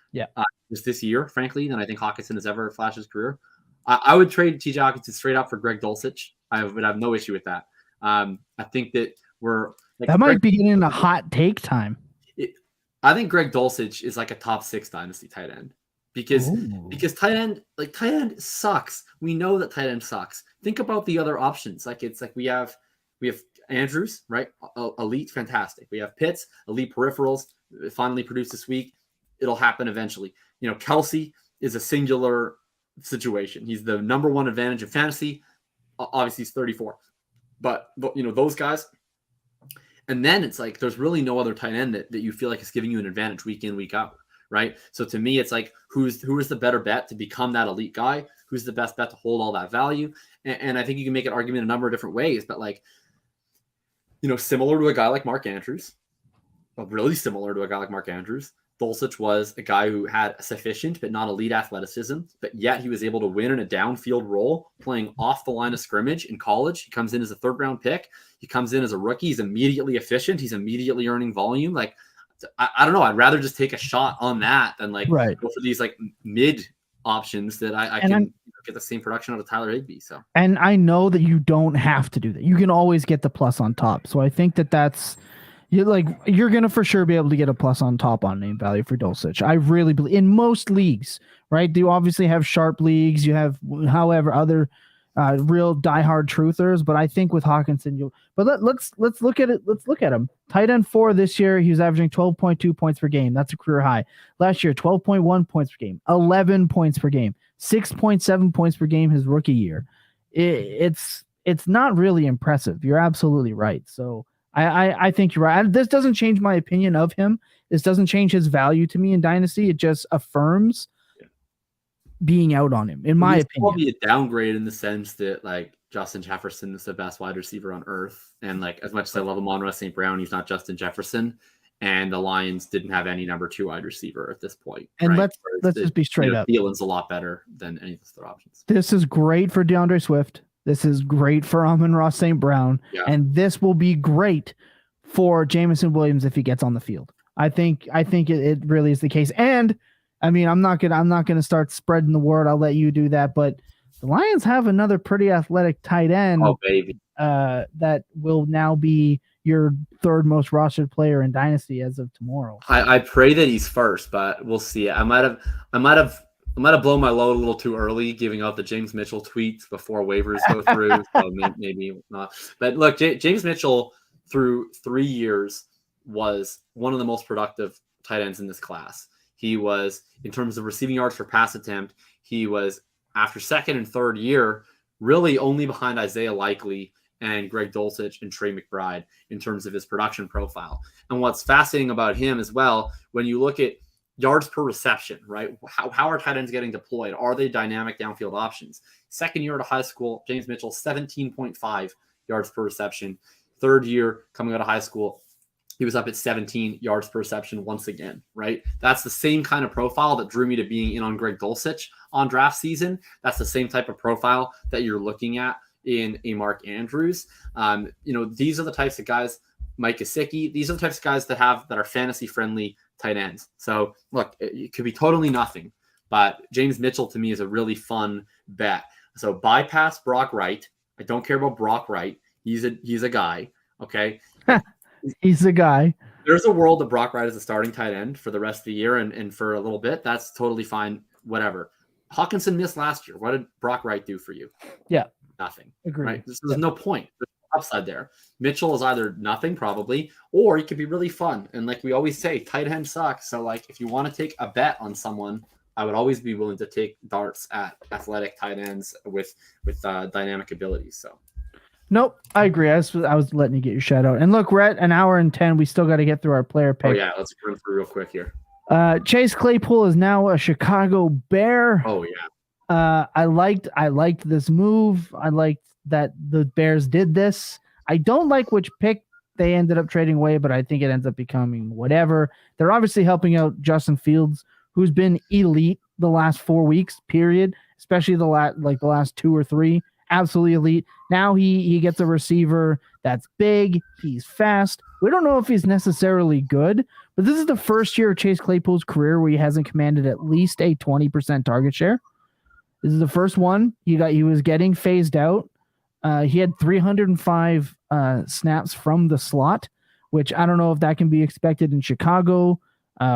Speaker 1: just this year, frankly, than I think Hockenson has ever flashed his career. I would trade TJ Hockenson straight up for Greg Dulcich. I would have no issue with that. I think that
Speaker 2: that might be getting a hot take time.
Speaker 1: I think Greg Dulcich is like a top 6 dynasty tight end because tight end sucks. We know that tight end sucks. Think about the other options. We have Andrews, right? Elite, fantastic. We have Pitts, elite peripherals, finally produced this week. It'll happen eventually. Kelsey is a singular situation. He's the number one advantage in fantasy. Obviously, he's 34. But those guys. And then it's like there's really no other tight end that you feel like is giving you an advantage week in, week out, right? So to me, it's like who is the better bet to become that elite guy? Who's the best bet to hold all that value? And I think you can make an argument a number of different ways, but similar to a guy like Mark Andrews, really similar to a guy like Mark Andrews, Dulcich was a guy who had sufficient but not elite athleticism, but yet he was able to win in a downfield role playing off the line of scrimmage in college. He comes in as a 3rd-round pick. He comes in as a rookie. He's immediately efficient. He's immediately earning volume. I don't know. I'd rather just take a shot on that than go for these mid options that I can get the same production out of Tyler Higbee. So,
Speaker 2: and I know that you don't have to do that. You can always get the plus on top. So I think that's you're gonna for sure be able to get a plus on top on name value for Dulcich. I really believe in most leagues, right? You obviously have sharp leagues. You have, however, other real diehard truthers, but I think with Hockenson, let's look at it. Let's look at him. Tight end 4 this year, he was averaging 12.2 points per game. That's a career high. Last year, 12.1 points per game, 11 points per game, 6.7 points per game his rookie year. It's not really impressive. You're absolutely right. So I think you're right. This doesn't change my opinion of him. This doesn't change his value to me in Dynasty. It just affirms being out on him, in my opinion.
Speaker 1: Probably a downgrade in the sense that Justin Jefferson is the best wide receiver on earth, and as much as I love Amon-Ra St. Brown, he's not Justin Jefferson, and the Lions didn't have any number 2 wide receiver at this point.
Speaker 2: And let's just be straight up.
Speaker 1: Thielen's a lot better than any of the other options.
Speaker 2: This is great for DeAndre Swift. This is great for Amon-Ra St. Brown, and this will be great for Jameson Williams if he gets on the field. I think it really is the case. And I mean, I'm not gonna start spreading the word. I'll let you do that. But the Lions have another pretty athletic tight end.
Speaker 1: Oh, baby.
Speaker 2: That will now be your 3rd most rostered player in Dynasty as of tomorrow.
Speaker 1: I pray that he's first, but we'll see. I might have blown my load a little too early, giving out the James Mitchell tweets before waivers go through. So maybe not. But look, James Mitchell through 3 years was one of the most productive tight ends in this class. He was, in terms of receiving yards per pass attempt, he was, after 2nd and 3rd year, really only behind Isaiah Likely and Greg Dulcich and Trey McBride in terms of his production profile. And what's fascinating about him as well, when you look at yards per reception, right? How are tight ends getting deployed? Are they dynamic downfield options? 2nd year out of high school, James Mitchell, 17.5 yards per reception. 3rd year coming out of high school, he was up at 17 yards per reception once again, right? That's the same kind of profile that drew me to being in on Greg Dulcich on draft season. That's the same type of profile that you're looking at in a Mark Andrews. These are the types of guys, Mike Gesicki, these are the types of guys that are fantasy friendly tight ends. So look, it could be totally nothing, but James Mitchell to me is a really fun bet. So bypass Brock Wright. I don't care about Brock Wright. He's a guy. Okay.
Speaker 2: He's a guy.
Speaker 1: There's a world that Brock Wright is a starting tight end for the rest of the year and for a little bit. That's totally fine. Whatever. Hockenson missed last year. What did Brock Wright do for you?
Speaker 2: Yeah.
Speaker 1: Nothing.
Speaker 2: Agreed.
Speaker 1: Right? There's no point. There's no upside there. Mitchell is either nothing probably, or he could be really fun. And like we always say, tight end sucks. So if you want to take a bet on someone, I would always be willing to take darts at athletic tight ends with dynamic abilities. So.
Speaker 2: Nope, I agree. I was letting you get your shout out. And look, we're at an hour and 10. We still got to get through our player pick.
Speaker 1: Oh, yeah. Let's run through real quick here.
Speaker 2: Chase Claypool is now a Chicago Bear.
Speaker 1: Oh, yeah.
Speaker 2: I liked this move. I liked that the Bears did this. I don't like which pick they ended up trading away, but I think it ends up becoming whatever. They're obviously helping out Justin Fields, who's been elite the last 4 weeks, period, especially the last 2 or 3, absolutely elite. Now he gets a receiver that's big, he's fast. We don't know if he's necessarily good, but this is the first year of Chase Claypool's career where he hasn't commanded at least a 20% target share. This is the first one he was getting phased out. He had 305 snaps from the slot, which I don't know if that can be expected in Chicago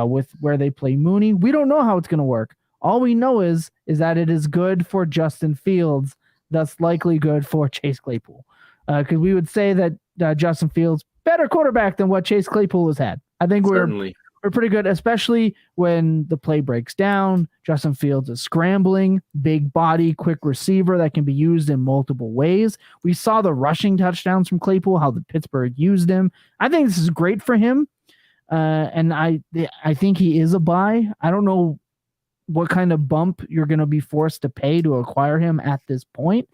Speaker 2: with where they play Mooney. We don't know how it's going to work. All we know is that it is good for Justin Fields, thus likely good for Chase Claypool. Because we would say that Justin Fields better quarterback than what Chase Claypool has had. I think we're pretty good, especially when the play breaks down. Justin Fields is scrambling, big body, quick receiver that can be used in multiple ways. We saw the rushing touchdowns from Claypool, how the Pittsburgh used him. I think this is great for him. And I think he is a buy. I don't know what kind of bump you're going to be forced to pay to acquire him at this point.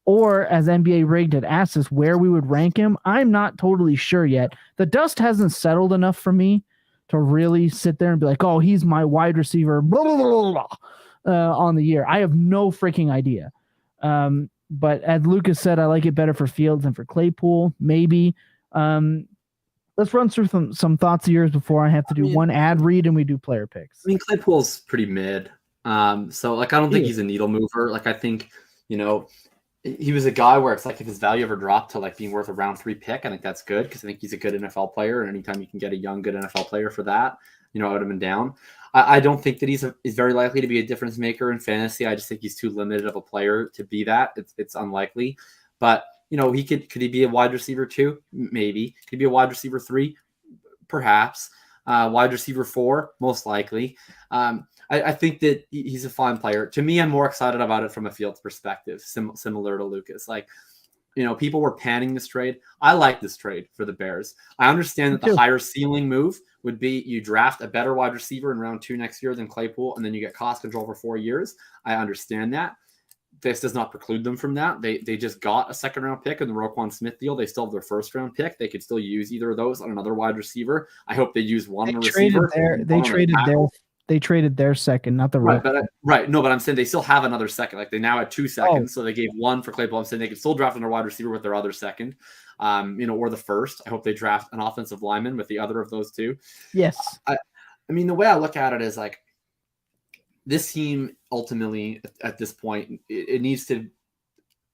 Speaker 2: Or, as NBA Rigged had asked us, where we would rank him. I'm not totally sure yet. The dust hasn't settled enough for me to really sit there and be like, oh, he's my wide receiver blah, blah, blah, blah, on the year. I have no freaking idea. But as Lucas said, I like it better for Fields than for Claypool, maybe. Let's run through some thoughts of yours before I have to do one ad read and we do player picks.
Speaker 1: I mean, Claypool's pretty mid. So, I don't think he's a needle mover. I think, he was a guy where it's if his value ever dropped to being worth a round 3 pick, I think that's good because I think he's a good NFL player. And anytime you can get a young, good NFL player for that, I would have been down. I don't think that he's very likely to be a difference maker in fantasy. I just think he's too limited of a player to be that. It's unlikely. But, could he be a wide receiver 2? Maybe. Could he be a wide receiver 3? Perhaps. Wide receiver 4? Most likely. I think that he's a fine player. To me, I'm more excited about it from a Fields perspective, similar to Lucas. People were panning this trade. I like this trade for the Bears. I understand that the higher ceiling move would be you draft a better wide receiver in round 2 next year than Claypool, and then you get cost control for 4 years. I understand that. This does not preclude them from that. They just got a second-round pick in the Roquan Smith deal. They still have their first-round pick. They could still use either of those on another wide receiver. I hope they use one on a receiver.
Speaker 2: They traded their second, not the
Speaker 1: right. No, but I'm saying they still have another second. They now had 2 seconds, so they gave one for Claypool. I'm saying they could still draft another wide receiver with their other second, or the first. I hope they draft an offensive lineman with the other of those 2.
Speaker 2: Yes.
Speaker 1: I mean, the way I look at it is this team ultimately at this point, it needs to.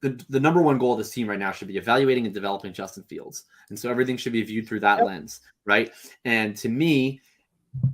Speaker 1: The number one goal of this team right now should be evaluating and developing Justin Fields, and so everything should be viewed through that lens, right? And to me,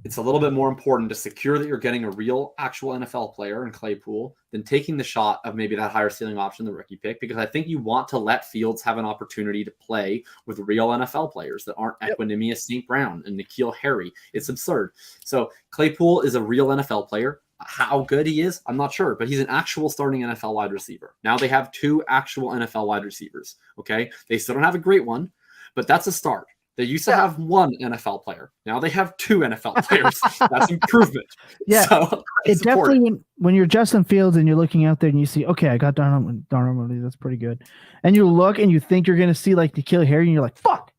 Speaker 1: it's a little bit more important to secure that you're getting a real, actual NFL player in Claypool than taking the shot of maybe that higher ceiling option, the rookie pick, because I think you want to let Fields have an opportunity to play with real NFL players that aren't Equanimous St. Brown and N'Keal Harry. It's absurd. So Claypool is a real NFL player. How good he is, I'm not sure, but he's an actual starting NFL wide receiver. Now they have 2 actual NFL wide receivers. Okay. They still don't have a great one, but that's a start. They used to have 1 NFL player. Now they have 2 NFL players. That's improvement.
Speaker 2: Yeah.
Speaker 1: So
Speaker 2: it definitely, when you're Justin Fields and you're looking out there and you see, okay, I got Darnold. That's pretty good. And you look and you think you're going to see N'Keal Harry and you're like, fuck.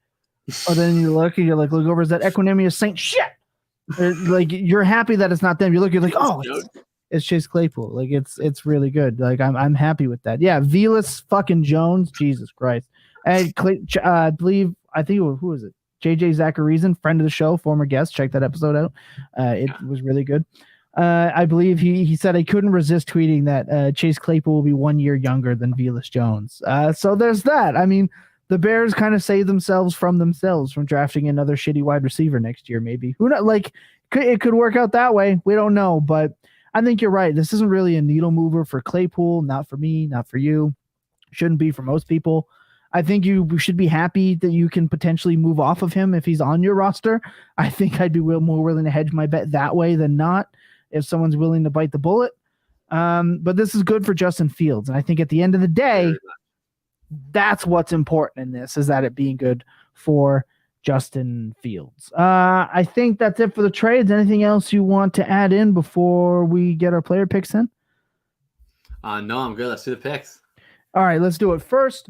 Speaker 2: Or then you look and you're look over, is that Equanimous Saint shit? You're happy that it's not them. You look, you're like, oh, it's Chase Claypool. It's really good. I'm happy with that. Yeah. Velas fucking Jones. Jesus Christ. And I think who was it? JJ Zacharyson, friend of the show, former guest. Check that episode out. It was really good. I believe he said I couldn't resist tweeting that Chase Claypool will be 1 year younger than Velas Jones. So there's that. I mean, the Bears kind of saved themselves from drafting another shitty wide receiver next year. Maybe who knows? It could work out that way. We don't know, but I think you're right. This isn't really a needle mover for Claypool. Not for me. Not for you. Shouldn't be for most people. I think you should be happy that you can potentially move off of him if he's on your roster. I think I'd be more willing to hedge my bet that way than not if someone's willing to bite the bullet. But this is good for Justin Fields. And I think at the end of the day, that's what's important in this, is that it being good for Justin Fields. I think that's it for the trades. Anything else you want to add in before we get our player picks in?
Speaker 1: No, I'm good. Let's do the picks.
Speaker 2: All right, let's do it. First,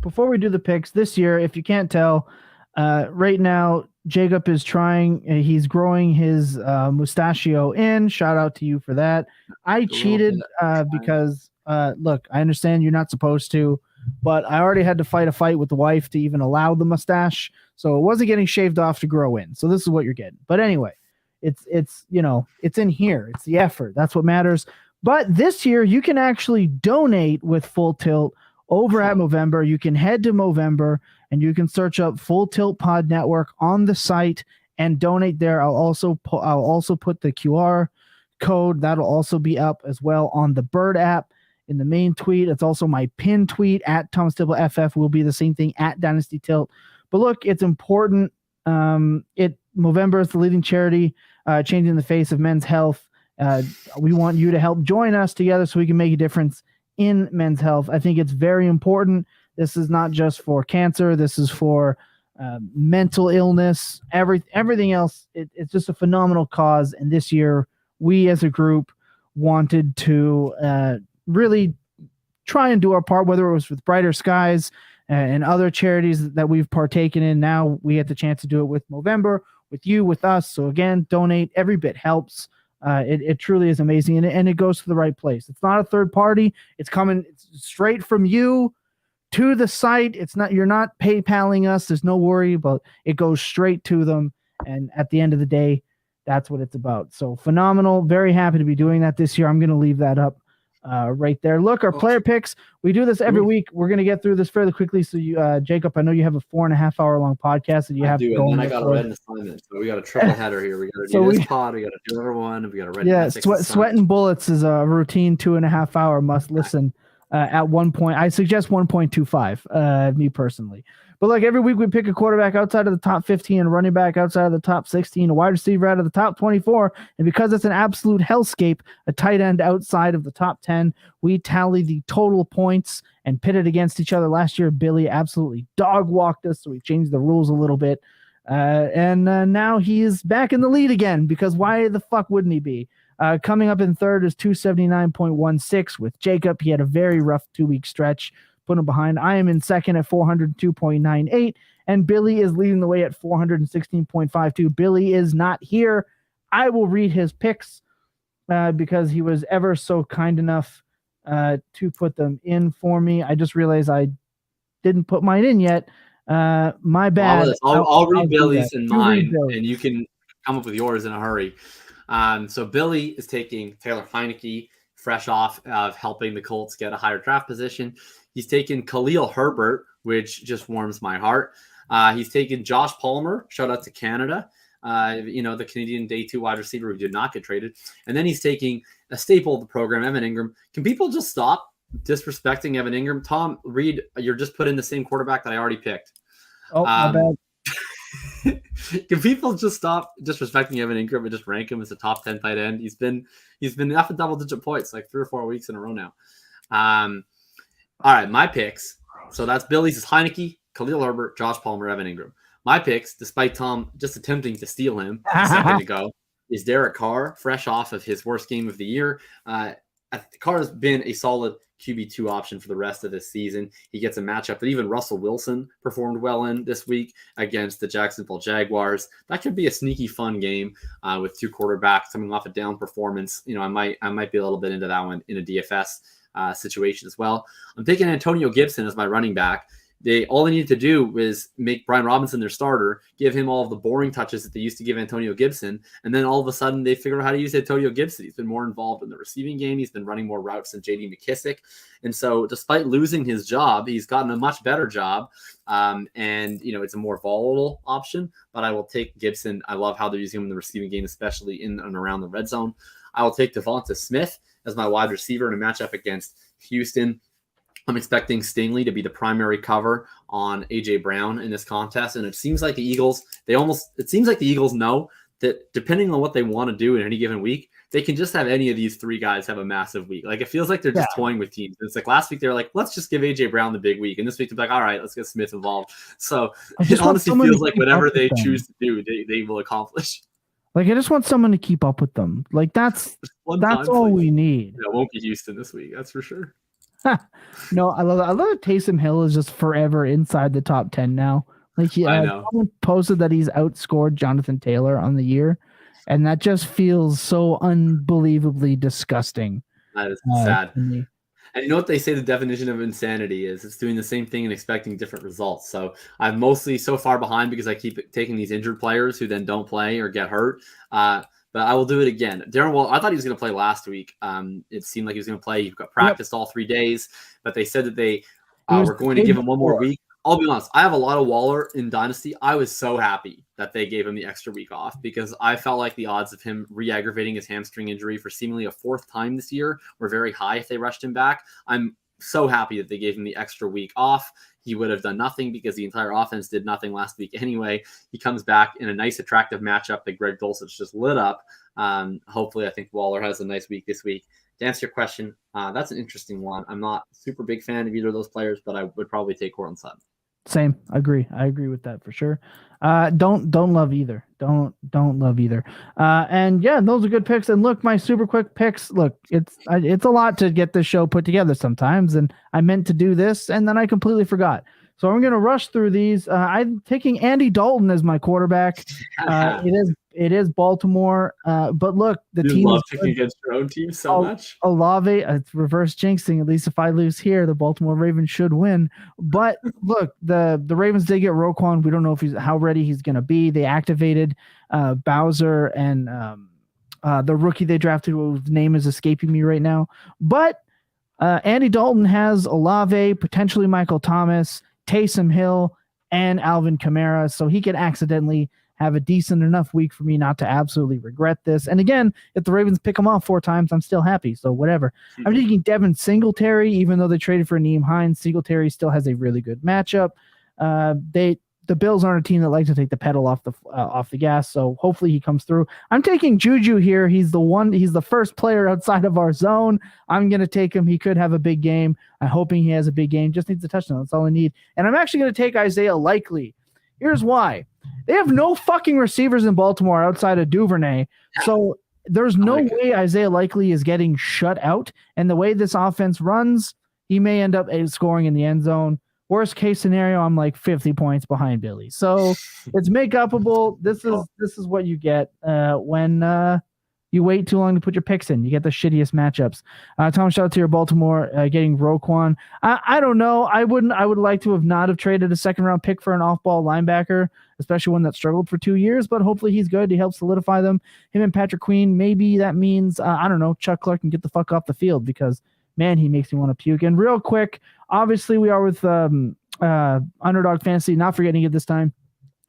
Speaker 2: before we do the picks this year, if you can't tell, right now, Jacob is he's growing his mustachio in. Shout out to you for that. I cheated because, look, I understand you're not supposed to, but I already had to fight a fight with the wife to even allow the mustache. So it wasn't getting shaved off to grow in. So this is what you're getting. But anyway, it's in here. It's the effort. That's what matters. But this year, you can actually donate with Full Tilt over at Movember. You can head to Movember and you can search up Full Tilt Pod Network on the site and donate there. I'll also put the QR code. That'll also be up as well on the Bird app in the main tweet. It's also my pinned tweet at Thomas Tibble FF will be the same thing at Dynasty Tilt. But look, it's important. Movember is the leading charity changing the face of men's health. We want you to help join us together so we can make a difference in men's health. I think it's very important. This is not just for cancer. This is for mental illness, everything else. It's just a phenomenal cause. And this year, we as a group wanted to really try and do our part, whether it was with Brighter Skies and other charities that we've partaken in. Now we get the chance to do it with Movember, with you, with us. So again, donate. Every bit helps. It truly is amazing, and it goes to the right place. It's not a third party. It's coming straight from you to the site. You're not PayPaling us. There's no worry about it. Goes straight to them, and at the end of the day, that's what it's about. So phenomenal. Very happy to be doing that this year. I'm going to leave that up right there. Look, our player picks. We do this every week. We're going to get through this fairly quickly. So you, Jacob, I know you have a 4.5 hour long podcast that you have.
Speaker 1: And then I got to write an assignment. So we got a triple header here. We got to do this pod. We got to do another one. We got to write.
Speaker 2: Yeah, Sweat and Bullets is a routine 2.5 hour must listen. At 1 point, I suggest 1.25. Me personally. But like every week, we pick a quarterback outside of the top 15, a running back outside of the top 16, a wide receiver out of the top 24. And because it's an absolute hellscape, a tight end outside of the top 10, we tally the total points and pit it against each other. Last year, Billy absolutely dog walked us, so we changed the rules a little bit. And now he is back in the lead again, because why the fuck wouldn't he be? Coming up in third is 279.16 with Jacob. He had a very rough 2-week stretch. Put him behind. I am in second at 402.98, and Billy is leading the way at 416.52. Billy is not here. I will read his picks because he was ever so kind enough to put them in for me. I just realized I didn't put mine in yet. My bad.
Speaker 1: I'll read Billy's and mine, and you can come up with yours in a hurry. So Billy is taking Taylor Heineke, fresh off of helping the Colts get a higher draft position. He's taken Khalil Herbert, which just warms my heart. He's taken Josh Palmer. Shout out to Canada. The Canadian day 2 wide receiver who did not get traded. And then he's taking a staple of the program, Evan Ingram. Can people just stop disrespecting Evan Ingram? Tom, Reed, you're just put in the same quarterback that I already picked.
Speaker 2: Oh, my bad.
Speaker 1: Can people just stop disrespecting Evan Ingram and just rank him as a top 10 tight end? He's been up in double-digit points like 3 or 4 weeks in a row now. All right, my picks. So that's Billy's is Heineke, Khalil Herbert, Josh Palmer, Evan Ingram. My picks, despite Tom just attempting to steal him a second ago, is Derek Carr, fresh off of his worst game of the year. Carr has been a solid QB2 option for the rest of this season. He gets a matchup that even Russell Wilson performed well in this week against the Jacksonville Jaguars. That could be a sneaky fun game with 2 quarterbacks coming off a down performance. I might be a little bit into that one in a DFS situation as well. I'm taking Antonio Gibson as my running back. All they needed to do was make Brian Robinson their starter, give him all of the boring touches that they used to give Antonio Gibson, and then all of a sudden they figured out how to use Antonio Gibson. He's been more involved in the receiving game. He's been running more routes than J.D. McKissick. And so despite losing his job, he's gotten a much better job. It's a more volatile option, but I will take Gibson. I love how they're using him in the receiving game, especially in and around the red zone. I will take Devonta Smith as my wide receiver in a matchup against Houston. I'm expecting Stingley to be the primary cover on A.J. Brown in this contest. And it seems like the Eagles know that depending on what they want to do in any given week, they can just have any of these 3 guys have a massive week. Like, it feels like they're just toying with teams. It's like last week they were like, let's just give A.J. Brown the big week. And this week they're like, all right, let's get Smith involved. So it honestly feels like whatever they choose to do, they will accomplish.
Speaker 2: Like, I just want someone to keep up with them. Like, that's all we need.
Speaker 1: Yeah, it won't be Houston this week. That's for sure.
Speaker 2: No, I love that Taysom Hill is just forever inside the top 10 now. Like,
Speaker 1: I know.
Speaker 2: Someone posted that he's outscored Jonathan Taylor on the year, and that just feels so unbelievably disgusting.
Speaker 1: That is sad. And you know what they say the definition of insanity is? It's doing the same thing and expecting different results. So I'm mostly so far behind because I keep taking these injured players who then don't play or get hurt. But I will do it again. Darren Waller, I thought he was going to play last week. It seemed like he was going to play. He got practiced all 3 days, but they said that they were going to give him one more week. I'll be honest. I have a lot of Waller in Dynasty. I was so happy that they gave him the extra week off because I felt like the odds of him re-aggravating his hamstring injury for seemingly a 4th time this year were very high if they rushed him back. I'm so happy that they gave him the extra week off. He would have done nothing because the entire offense did nothing last week anyway. He comes back in a nice, attractive matchup that Greg Dulcich just lit up. Hopefully, I think Waller has a nice week this week. To answer your question, that's an interesting one. I'm not a super big fan of either of those players, but I would probably take Courtland Sutton.
Speaker 2: Same. I agree with that for sure. Don't love either. Don't love either. And yeah, those are good picks. And look, my super quick picks. Look, it's a lot to get this show put together sometimes, and I meant to do this, and then I completely forgot. So I'm going to rush through these. I'm taking Andy Dalton as my quarterback. It is Baltimore. But look, the team
Speaker 1: love picking against your own team so much.
Speaker 2: Olave, it's reverse jinxing. At least if I lose here, the Baltimore Ravens should win. But look, the Ravens did get Roquan. We don't know how ready he's going to be. They activated Bowser and the rookie they drafted, whose name is escaping me right now. But Andy Dalton has Olave, potentially Michael Thomas, Taysom Hill, and Alvin Kamara, so he could accidentally have a decent enough week for me not to absolutely regret this. And again, if the Ravens pick him off 4 times, I'm still happy, so whatever. I'm taking Devin Singletary, even though they traded for Nyheim Hines. Singletary still has a really good matchup. The Bills aren't a team that like to take the pedal off the gas, so hopefully he comes through. I'm taking Juju here. He's the first player outside of our zone. I'm going to take him. He could have a big game. I'm hoping he has a big game. Just needs a touchdown. That's all I need. And I'm actually going to take Isaiah Likely. Here's why. They have no fucking receivers in Baltimore outside of Duvernay, so there's no way Isaiah Likely is getting shut out. And the way this offense runs, he may end up scoring in the end zone. Worst case scenario, I'm like 50 points behind Billy. So it's make upable. This is what you get when you wait too long to put your picks in. You get the shittiest matchups. Tom, shout out to your Baltimore getting Roquan. I don't know. I would like to have not have traded a 2nd round pick for an off-ball linebacker, especially one that struggled for 2 years, but hopefully he's good. He helps solidify them. Him and Patrick Queen, maybe that means, I don't know, Chuck Clark can get the fuck off the field because, man, he makes me want to puke. And real quick, obviously we are with Underdog Fantasy, not forgetting it this time.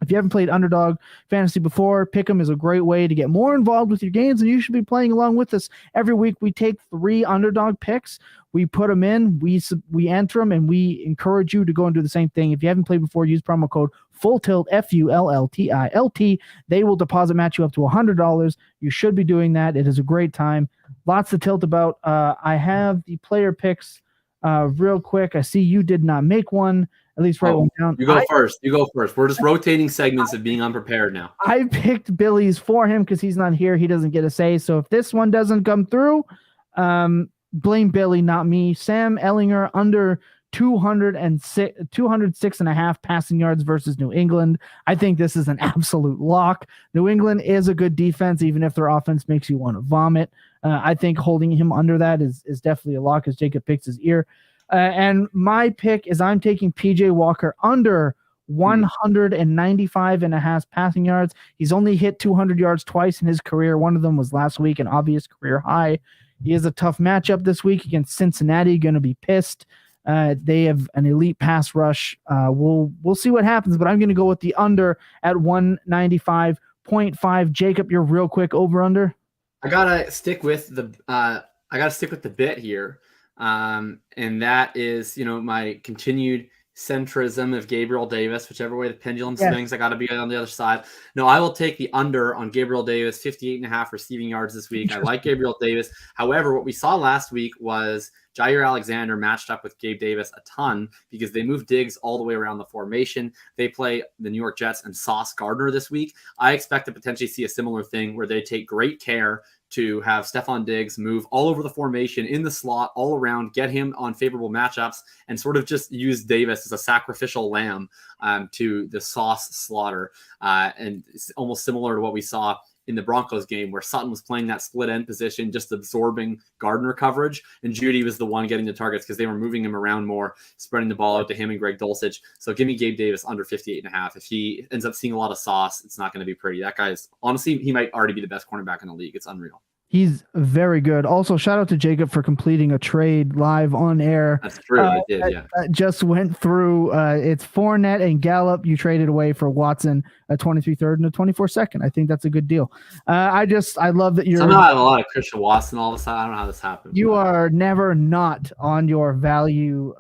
Speaker 2: If you haven't played Underdog Fantasy before, Pick'em is a great way to get more involved with your games, and you should be playing along with us. Every week we take 3 Underdog picks, we put them in, we enter them, and we encourage you to go and do the same thing. If you haven't played before, use promo code FULLTILT, FULLTILT. They will deposit match you up to $100. You should be doing that. It is a great time. Lots to tilt about. I have the player picks real quick. I see you did not make one. At least write one down.
Speaker 1: You go first. We're just rotating segments of being unprepared now.
Speaker 2: I picked Billy's for him because he's not here. He doesn't get a say. So if this one doesn't come through, blame Billy, not me. Sam Ellinger under 206.5 passing yards versus New England. I think this is an absolute lock. New England is a good defense, even if their offense makes you want to vomit. I think holding him under that is definitely a lock as Jacob picks his ear. And my pick is I'm taking PJ Walker under 195.5 passing yards. He's only hit 200 yards twice in his career. One of them was last week, an obvious career high. He has a tough matchup this week against Cincinnati. Going to be pissed. They have an elite pass rush. We'll see what happens, but I'm going to go with the under at 195.5. Jacob, you're real quick over under.
Speaker 1: I gotta stick with the bit here. And that is, my continued centrism of Gabriel Davis, whichever way the pendulum swings, I got to be on the other side. No, I will take the under on Gabriel Davis, 58.5 receiving yards this week. I like Gabriel Davis. However, what we saw last week was Jair Alexander matched up with Gabe Davis a ton because they moved Diggs all the way around the formation. They play the New York Jets and Sauce Gardner this week. I expect to potentially see a similar thing where they take great care to have Stephon Diggs move all over the formation, in the slot, all around, get him on favorable matchups, and sort of just use Davis as a sacrificial lamb to the Sauce slaughter. And it's almost similar to what we saw in the Broncos game where Sutton was playing that split end position, just absorbing Gardner coverage, and Judy was the one getting the targets because they were moving him around more, spreading the ball out to him and Greg Dulcich. So give me Gabe Davis under 58.5. If he ends up seeing a lot of sauce, it's not going to be pretty. That guy's honestly, he might already be the best cornerback in the league. It's unreal.
Speaker 2: He's very good. Also, shout out to Jacob for completing a trade live on air.
Speaker 1: That's true. I did, yeah.
Speaker 2: That just went through. It's Fournette and Gallup. You traded away for Watson, a 23 third and a 24 second. I think that's a good deal. I love that you're.
Speaker 1: Somehow I have a lot of Christian Watson all of a sudden. I don't know how this happened.
Speaker 2: You are never not on your value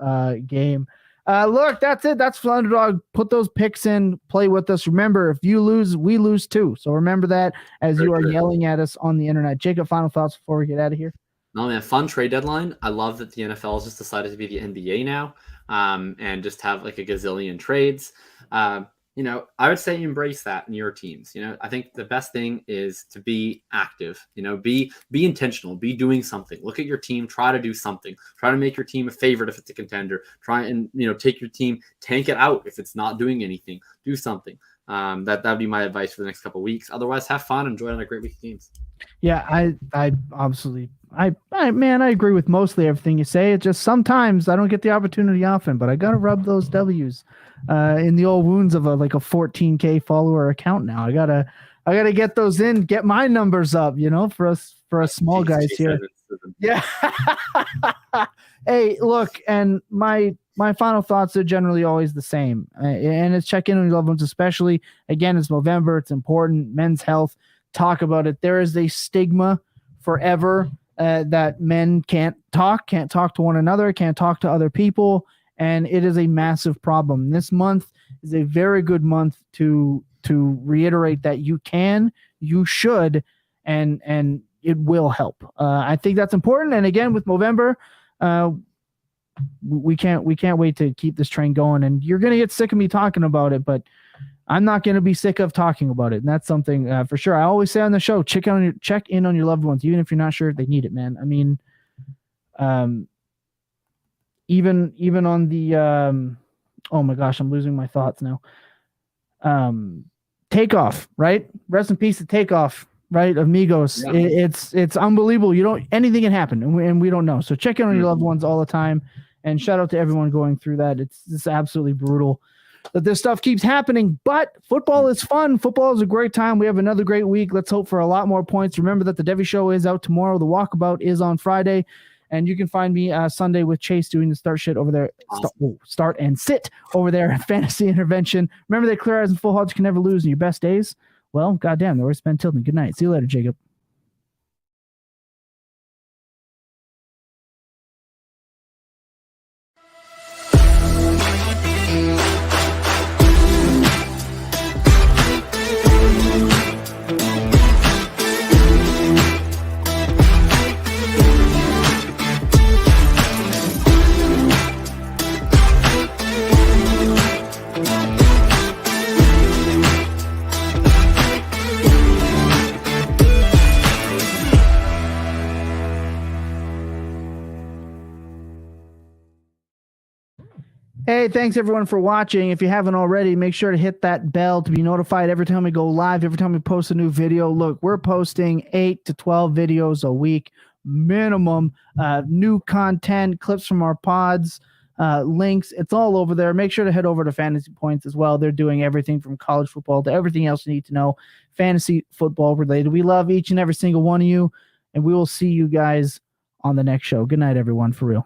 Speaker 2: game. Look, that's it. That's Underdog. Put those picks in. Play with us. Remember, if you lose, we lose too. So remember that as you are yelling at us on the internet. Jacob, final thoughts before we get out of here?
Speaker 1: No, man, fun trade deadline. I love that the NFL has just decided to be the NBA now, and just have like a gazillion trades. I would say embrace that in your teams. I think the best thing is to be active, be intentional, be doing something. Look at your team, try to do something, try to make your team a favorite if it's a contender, try and, take your team, tank it out. If it's not doing anything, do something. That'd be my advice for the next couple of weeks. Otherwise, have fun, enjoy on a great week of games.
Speaker 2: Yeah, I absolutely, I agree with mostly everything you say. It's just sometimes I don't get the opportunity often, but I got to rub those W's in the old wounds of a 14K follower account now. I gotta get those in, get my numbers up, for us small guys here. Yeah. Hey, look, and my final thoughts are generally always the same. And it's check in on your loved ones, especially. Again, it's November. It's important. Men's health. Talk about it. There is a stigma forever that men can't talk to one another, can't talk to other people. And it is a massive problem. This month is a very good month to reiterate that you can, you should, and it will help. I think that's important. And again, with November, we can't wait to keep this train going. And you're going to get sick of me talking about it, but I'm not going to be sick of talking about it. And that's something for sure. I always say on the show, check in on your loved ones, even if you're not sure if they need it, man. I mean, even on the, oh my gosh, I'm losing my thoughts now. Takeoff, right? Rest in peace to Takeoff, right? Amigos. Yeah. It's unbelievable. Anything can happen and we don't know. So check in on your loved ones all the time, and shout out to everyone going through that. It's absolutely brutal that this stuff keeps happening, but football is fun. Football is a great time. We have another great week. Let's hope for a lot more points. Remember that the Devi Show is out tomorrow. The Walkabout is on Friday. And you can find me Sunday with Chase doing the start and sit over there at Fantasy Intervention. Remember that clear eyes and full hearts can never lose in your best days. Well, goddamn, they're always Ben Tilton. Good night. See you later, Jacob. Hey, thanks everyone for watching. If you haven't already, make sure to hit that bell to be notified every time we go live, every time we post a new video. Look, we're posting 8 to 12 videos a week minimum. New content, clips from our pods, links. It's all over there. Make sure to head over to Fantasy Points as well. They're doing everything from college football to everything else you need to know fantasy football related. We love each and every single one of you, and we will see you guys on the next show. Good night, everyone, for real.